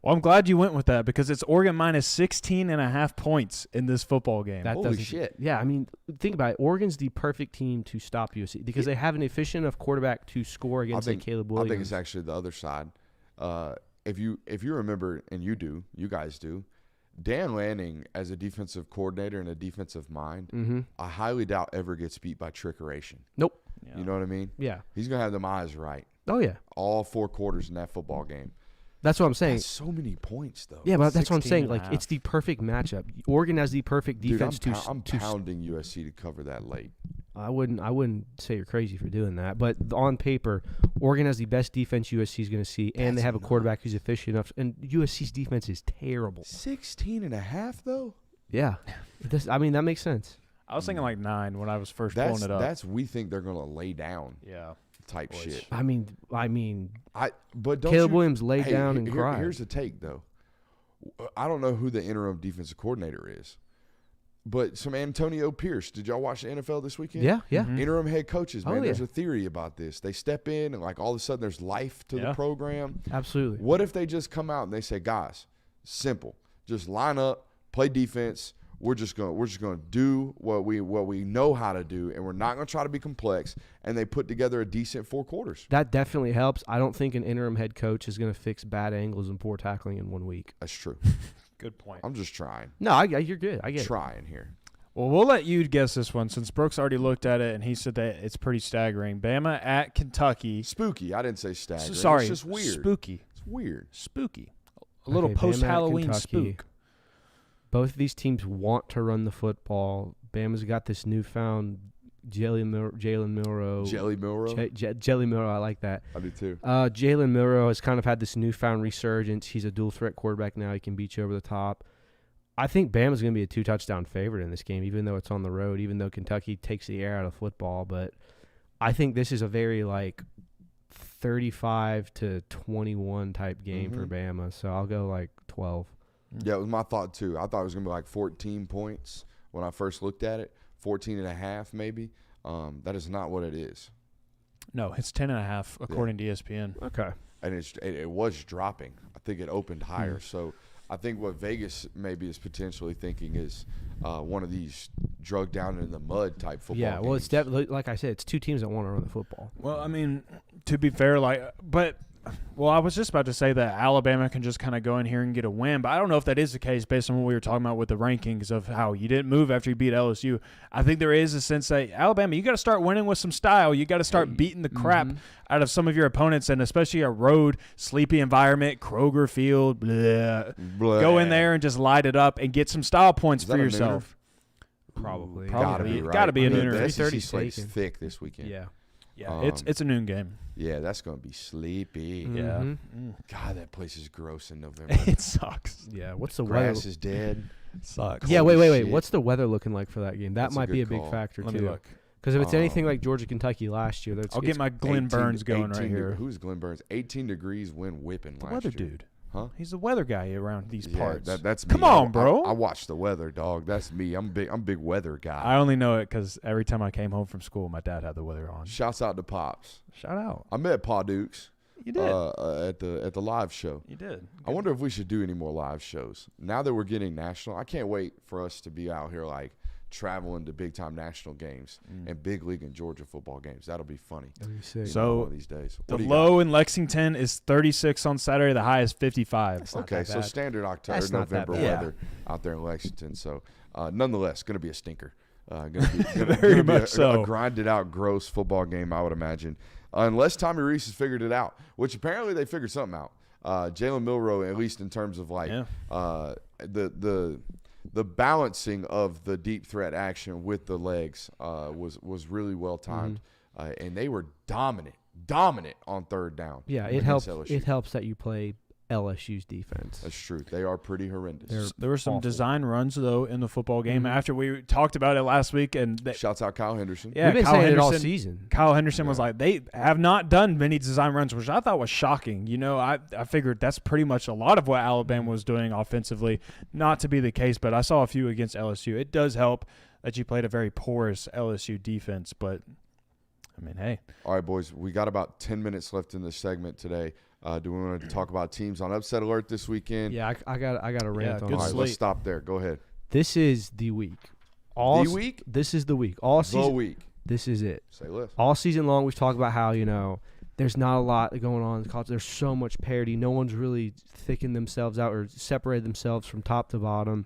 Well, I'm glad you went with that because it's Oregon minus 16.5 points in this football game. That Holy doesn't- shit. Yeah, I mean, think about it. Oregon's the perfect team to stop USC because they have an efficient enough quarterback to score against Caleb Williams. I think it's actually the other side. If you remember, and you guys do, Dan Lanning as a defensive coordinator and a defensive mind, I highly doubt ever gets beat by trickeration. Nope. Yeah. You know what I mean? Yeah. He's going to have them eyes right. Oh, yeah. All 4 quarters in that football game. That's what I'm saying. That's so many points, though. Yeah, but that's what I'm saying. 16.5. Like, it's the perfect matchup. Oregon has the perfect Dude, defense I'm to pounding USC to cover that late. I wouldn't say you're crazy for doing that, but on paper, Oregon has the best defense USC is going to see, and they have a quarterback who's efficient enough. And USC's defense is terrible. 16.5, though? Yeah, that makes sense. I was thinking like 9 when I was first pulling it up. That's we think they're going to lay down Yeah. type shit. I mean, But don't Caleb you- Williams laid hey, down and cried. Here's the take, though. I don't know who the interim defensive coordinator is, but some Antonio Pierce. Did y'all watch the NFL this weekend? Yeah, yeah. Interim head coaches, man. Oh, There's yeah. a theory about this. They step in and like all of a sudden there's life to the Yeah. program. Absolutely. What if they just come out and they say, guys, simple, just line up, play defense. We're just gonna do what we know how to do, and we're not gonna try to be complex. And they put together a decent 4 quarters. That definitely helps. I don't think an interim head coach is going to fix bad angles and poor tackling in 1 week. That's true. Good point. I'm just trying. No, you're good. I get it. Trying here. Well, we'll let you guess this one since Brooks already looked at it and he said that it's pretty staggering. Bama at Kentucky. Spooky. I didn't say staggering. Sorry. It's just weird. Spooky. It's weird. A little Okay, Bama at post-Halloween Kentucky. spook. Both of these teams want to run the football. Bama's got this newfound Jalen Milroe. Jelly Milroe? Jelly Milroe, I like that. I do too. Jalen Milroe has kind of had this newfound resurgence. He's a dual-threat quarterback now. He can beat you over the top. I think Bama's going to be a 2-touchdown favorite in this game, even though it's on the road, even though Kentucky takes the air out of football. But I think this is a very, 35-21 type game for Bama. So I'll go, 12. Yeah, it was my thought too. I thought it was going to be 14 points when I first looked at it. 14.5 maybe. That is not what it is. No, it's 10.5 according to ESPN. Okay. And it was dropping. I think it opened higher. So I think what Vegas maybe is potentially thinking is one of these drug down in the mud type football games. Well, it's definitely, like I said, it's two teams that want to run the football. Well, I mean, to be fair, I was just about to say that Alabama can just kind of go in here and get a win, but I don't know if that is the case based on what we were talking about with the rankings of how you didn't move after you beat LSU. I think there is a sense that Alabama, you got to start winning with some style. You got to start beating the crap out of some of your opponents, and especially a road, sleepy environment, Kroger Field, blah. Go in there and just light it up and get some style points for yourself. Probably. Gotta be right. Gotta be a nooner. The SEC 3:30 slate's taken. thick this weekend. Yeah. Yeah, it's a noon game. Yeah, that's going to be sleepy. Yeah. God, that place is gross in November. It sucks. Yeah. What's the Grass weather? is dead. Sucks. Yeah, Cold as wait. shit. What's the weather looking like for that game? That That's a might be a good big call. factor, Let me too. look. Because if it's anything like Georgia Kentucky last year, I'll get my Glenn Burns going right here. Who's Glenn Burns? 18 degrees, wind whipping The last weather year. dude. Huh? He's the weather guy around these Yeah, parts. that's me. Come on, bro. I watch the weather, dog. That's me. I'm a big weather guy. I only know it because every time I came home from school, my dad had the weather on. Shouts out to Pops. Shout out. I met Pa Dukes You did. at the live show. You did. I wonder if we should do any more live shows. Now that we're getting national, I can't wait for us to be out here traveling to big time national games and big league and Georgia football games. That'll be funny. So, one of these days. The What do you low in Lexington is 36 on Saturday. The high is 55. That's not Okay, that so bad. standard October, That's not that November bad. weather out there in Lexington. So, nonetheless, going to be a stinker. Going to be Very much so. a grinded out, gross football game, I would imagine, unless Tommy Reese has figured it out, which apparently they figured something out. Jalen Milroe, at least in terms of the balancing of the deep threat action with the legs was really well timed, and they were dominant on third down. Yeah, it against helps. LSU. It helps that you play LSU's defense. That's true. They are pretty horrendous. There were some awful. design runs, though, in the football game after we talked about it last week. And Shouts out Kyle Henderson. yeah, We've been Kyle saying Henderson, it all season. Kyle Henderson was like, they have not done many design runs, which I thought was shocking. You know, I figured that's pretty much a lot of what Alabama was doing offensively. Not to be the case, but I saw a few against LSU. It does help that you played a very porous LSU defense, but, I mean, hey. All right, boys, we got about 10 minutes left in this segment today. Do we want to talk about teams on upset alert this weekend? Yeah, I got a rant on good All right, this. slate. let's stop there. Go ahead. This is the week. The week? This is the week. All The season. week. This is it. Say less. All season long, we've talked about how there's not a lot going on in college. There's so much parity. No one's really thickened themselves out or separated themselves from top to bottom.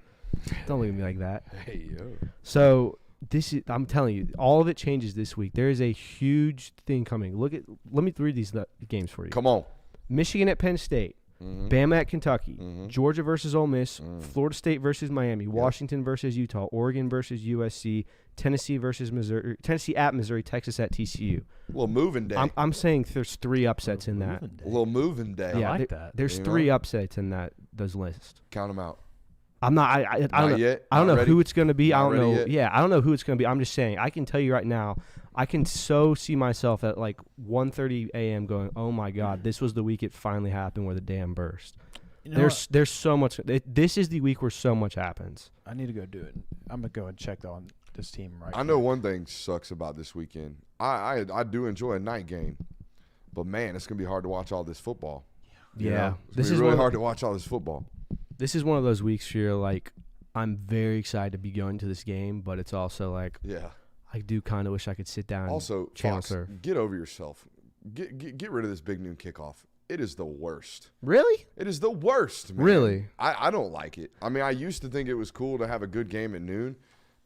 Don't look at me like that. Hey, yo. So I'm telling you, all of it changes this week. There is a huge thing coming. Let me read these games for you. Come on. Michigan at Penn State, Bama at Kentucky, Georgia versus Ole Miss, Florida State versus Miami, Washington versus Utah, Oregon versus USC, Tennessee versus Missouri, Tennessee at Missouri, Texas at TCU. A little moving day. I'm saying there's 3 upsets in that. A little moving day. Yeah, like that. There's You 3 know? upsets in those lists. Count them out. I'm not. I don't Not know. yet? I don't Not know ready? who it's going to be. I Not don't ready know. yet? Yeah, I don't know who it's going to be. I'm just saying. I can tell you right now. I can so see myself at 1:30 a.m. going, "Oh my God, this was the week it finally happened where the dam burst." You know what? There's so much. This is the week where so much happens. I need to go do it. I'm going to go and check on this team right I know one thing sucks about this weekend. I do enjoy a night game, but man, it's gonna be hard to watch all this football. You Yeah, know? It's gonna be really hard to watch all this football. This is one of those weeks where you're like, I'm very excited to be going to this game, but it's also like Yeah. I do kind of wish I could sit down. Also, and channel Fox, surf. get over yourself. Get rid of this big noon kickoff. It is the worst. Really? It is the worst, man. Really? I don't like it. I mean, I used to think it was cool to have a good game at noon,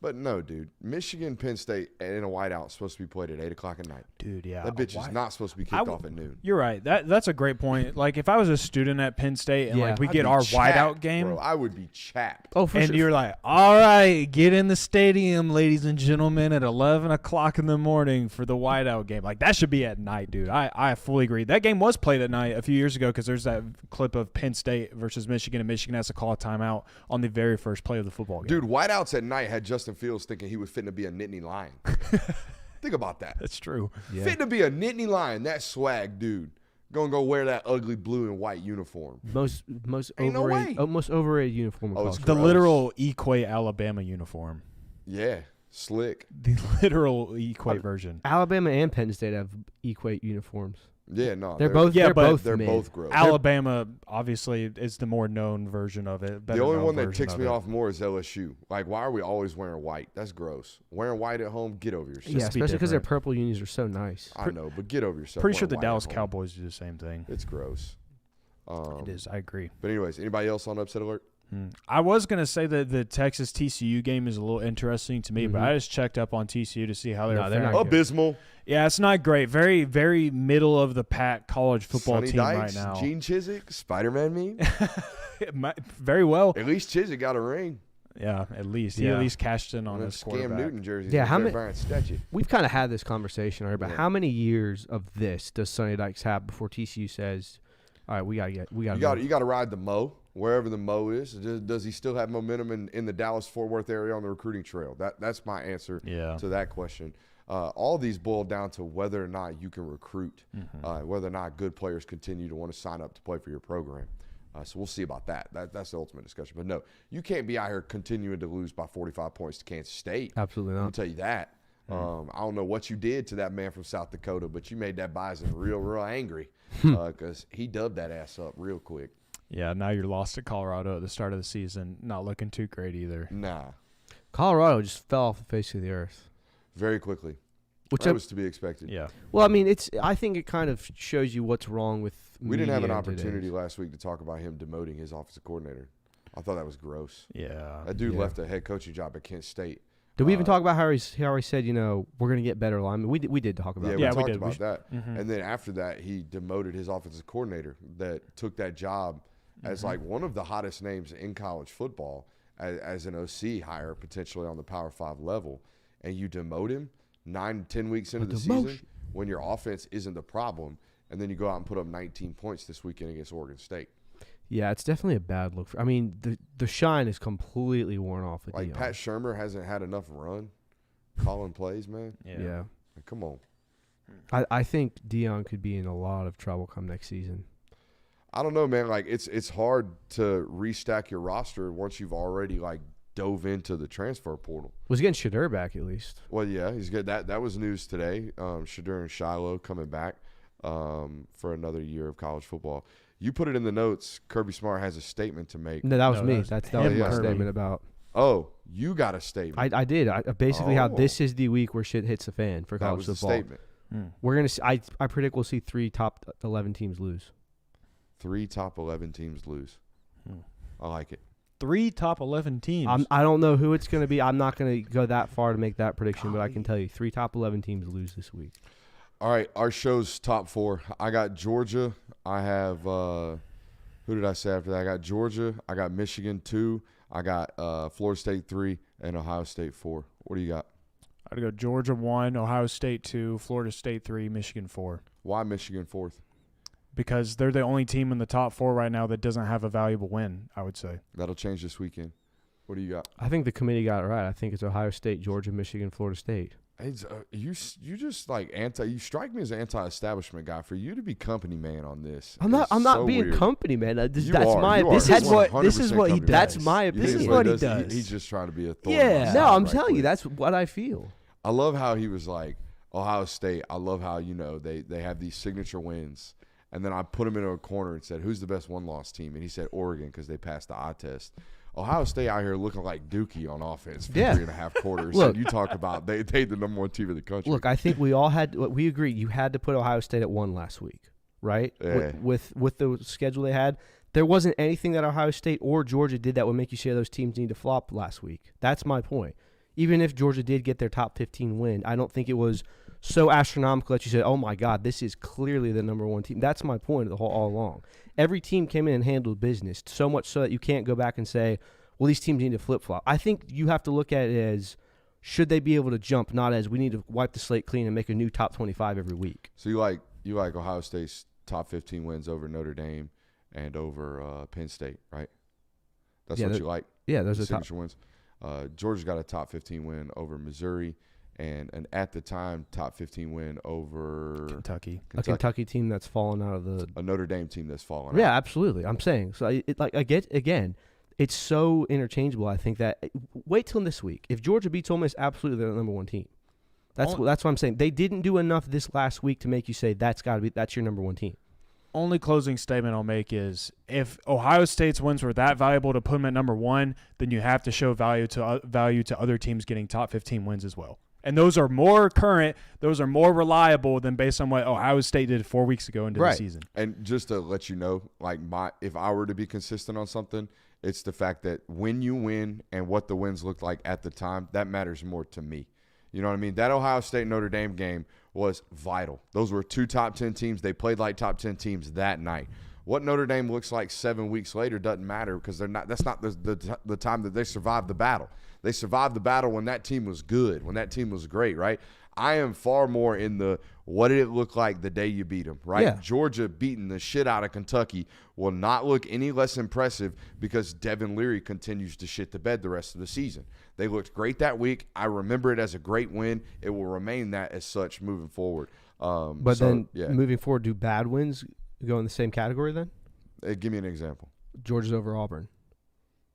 But no, dude. Michigan, Penn State in a whiteout is supposed to be played at 8 o'clock at night. Dude, yeah. That bitch is not supposed to be kicked off at noon. You're right. That's a great point. Like, if I was a student at Penn State and, like, we I'd get be our chapped, whiteout game. Bro, I would be chapped. Oh, for and sure. you're like, all right, get in the stadium, ladies and gentlemen, at 11 o'clock in the morning for the whiteout game. Like, that should be at night, dude. I fully agree. That game was played at night a few years ago because there's that clip of Penn State versus Michigan, and Michigan has to call a timeout on the very first play of the football game. Dude, whiteouts at night had Justin Fields thinking he was fitting to be a Nittany Lion. Think about that. That's true. Yeah. Fitting to be a Nittany Lion, that swag, dude. Gonna go wear that ugly blue and white uniform. Most Ain't no overrated, way. most overrated uniform. in Oh, college it's The gross. literal Equate Alabama uniform. Yeah, slick. The literal Equate version. Alabama and Penn State have Equate uniforms. Yeah, no. They're both. yeah, they're but both. They're mid. both gross. Alabama, obviously, is the more known version of it. The only one that ticks me off more is LSU. Like, why are we always wearing white? That's gross. Wearing white at home, get over yourself. Yeah, Just be especially because their different. purple unis are so nice. I know, but get over yourself. Pretty sure wearing the white Dallas at home. Cowboys do the same thing. It's gross. It is. I agree. But anyways, anybody else on upset alert? I was going to say that the Texas TCU game is a little interesting to me, but I just checked up on TCU to see how they're No, they're faring. not good. Abysmal. Yeah, it's not great. Very, very middle of the pack college football Sonny team Dykes, right now. Gene Chizik, Spider-Man meme. Very well. At least Chizik got a ring. Yeah, at least. He Yeah. at least cashed in on And his it's Cam quarterback. Newton jersey. Yeah, how many- Statue. We've kind of had this conversation already, but Yeah. how many years of this does Sonny Dykes have before TCU says, "All right, we gotta You got to ride the Mo wherever the Mo is. Does he still have momentum in the Dallas-Fort Worth area on the recruiting trail? That's my answer Yeah. to that question. All these boil down to whether or not you can recruit, whether or not good players continue to want to sign up to play for your program. So we'll see about that. That's the ultimate discussion. But no, you can't be out here continuing to lose by 45 points to Kansas State. Absolutely I'll not." tell you that. I don't know what you did to that man from South Dakota, but you made that Bison real angry because he dubbed that ass up real quick. Yeah, now you're lost to Colorado at the start of the season. Not looking too great either. Nah, Colorado just fell off the face of the earth. very quickly. Which That was to be expected. Yeah. Well, I mean, I think it kind of shows you what's wrong with. We didn't have an media opportunity today. last week to talk about him demoting his offensive coordinator. I thought that was gross. Yeah. That dude Yeah. left a head coaching job at Kent State. Did we even talk about how he said, we're going to get better linemen? We did talk about Yeah, that. we we talked did. about We that. Mhm. And then after that, he demoted his offensive coordinator that took that job as like one of the hottest names in college football as an OC hire potentially on the Power 5 level. And you demote him 9-10 weeks into the season when your offense isn't the problem. And then you go out and put up 19 points this weekend against Oregon State. Yeah, it's definitely a bad look. I mean, the shine is completely worn off. With Like Deion. Pat Shurmur hasn't had enough run calling plays, man. Yeah. Like, come on. I think Dion could be in a lot of trouble come next season. I don't know, man. Like it's hard to restack your roster once you've already like dove into the transfer portal. Was getting Shadur back at least. Well, yeah, he's good. That was news today. Shadur and Shiloh coming back for another year of college football. You put it in the notes. Kirby Smart has a statement to make. No, that was No, me. that was That him, was my Kirby. statement about. Oh, you got a statement. I did. Basically how Oh. this is the week where shit hits the fan for That college was the football. statement. We're gonna. I predict we'll see 3 top 11 teams lose. 3 top 11 teams lose. I like it. 3 top 11 teams. I don't know who it's gonna be. I'm not gonna go that far to make that prediction, but I can tell you 3 top 11 teams lose this week. All right, our show's top 4. I got Georgia. I have who did I say after that? I got Georgia. I got Michigan 2. I got Florida State 3 and Ohio State 4. What do you got? I'd go Georgia 1, Ohio State 2, Florida State 3, Michigan 4. Why Michigan 4th? Because they're the only team in the top 4 right now that doesn't have a valuable win, I would say. That'll change this weekend. What do you got? I think the committee got it right. I think it's Ohio State, Georgia, Michigan, Florida State. It's, you just like you strike me as an anti-establishment guy. For you to be company man on this, I'm not. is I'm not so being weird. company, man. That's You that's are. my. You are. This He's is what. 100% This is what he company does. man. That's my You opinion. This think is it's what he does? does. He's just trying to be a thorn in my Yeah. side No, I'm right telling you, quick. that's what I feel. I love how he was like Ohio State. I love how they have these signature wins, and then I put him into a corner and said, "Who's the best one-loss team?" And he said Oregon because they passed the eye test. Ohio State out here looking like Dookie on offense for Yeah. 3.5 quarters. Look. And you talk about they the number 1 team in the country. Look, I think we all had. We agree. You had to put Ohio State at 1 last week, right? Yeah. With the schedule they had, there wasn't anything that Ohio State or Georgia did that would make you say those teams need to flop last week. That's my point. Even if Georgia did get their top 15 win, I don't think it was so astronomical that you said, oh, my God, this is clearly the number one team. That's my point all along. Every team came in and handled business, so much so that you can't go back and say, well, these teams need to flip-flop. I think you have to look at it as should they be able to jump, not as we need to wipe the slate clean and make a new top 25 every week. So you like Ohio State's top 15 wins over Notre Dame and over Penn State, right? That's what you like? Yeah, those are signature wins. Georgia's got a top 15 win over Missouri and an at the time top 15 win over Kentucky. A Kentucky team that's fallen out of a Notre Dame team that's fallen out. Yeah, absolutely. I'm saying. So I get again. It's so interchangeable. I think that wait till this week. If Georgia beats Ole Miss, absolutely they're the number one team. That's what I'm saying. They didn't do enough this last week to make you say that's your number one team. Only closing statement I'll make is if Ohio State's wins were that valuable to put them at number one, then you have to show value to other teams getting top 15 wins as well. And those are more current, those are more reliable than based on what Ohio State did 4 weeks ago into the season. And just to let you know, like if I were to be consistent on something, it's the fact that when you win and what the wins looked like at the time, that matters more to me. You know what I mean? That Ohio State-Notre Dame game was vital. Those were two top 10 teams. They played like top 10 teams that night. What Notre Dame looks like 7 weeks later doesn't matter because they're not. That's not the time that they survived the battle. They survived the battle when that team was good, when that team was great, right? I am far more in the what did it look like the day you beat them, right? Yeah. Georgia beating the shit out of Kentucky will not look any less impressive because Devin Leary continues to shit the bed the rest of the season. They looked great that week. I remember it as a great win. It will remain that as such moving forward. Moving forward, do bad wins go in the same category then? Give me an example. Georgia's over Auburn.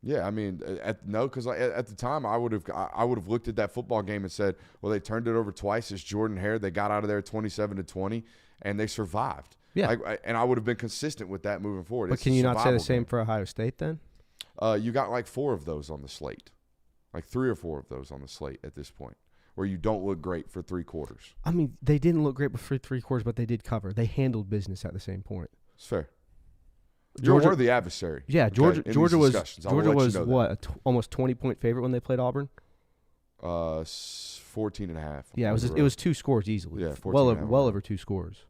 Yeah, I mean, because at the time I would have looked at that football game and said, well, they turned it over twice. It's Jordan Hare. They got out of there 27-20, and they survived. Yeah, and I would have been consistent with that moving forward. But can you not say the same for Ohio State then? You got like 4 of those on the slate, like 3 or 4 of those on the slate at this point, where you don't look great for 3 quarters. I mean, they didn't look great for 3 quarters, but they did cover. They handled business at the same point. It's fair. You're a worthy adversary. Yeah, Georgia was what, almost 20-point favorite when they played Auburn? 14.5. Yeah, it was 2 scores easily. Yeah, well over 2 scores.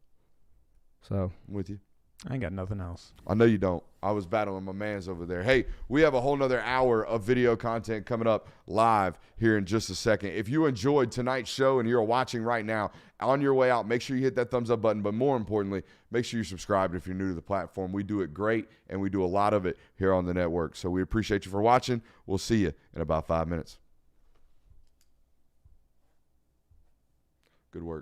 So I'm with you. I ain't got nothing else. I know you don't. I was battling my mans over there. Hey, we have a whole nother hour of video content coming up live here in just a second. If you enjoyed tonight's show and you're watching right now, on your way out, make sure you hit that thumbs up button. But more importantly, make sure you subscribe if you're new to the platform. We do it great, and we do a lot of it here on the network. So we appreciate you for watching. We'll see you in about 5 minutes. Good work.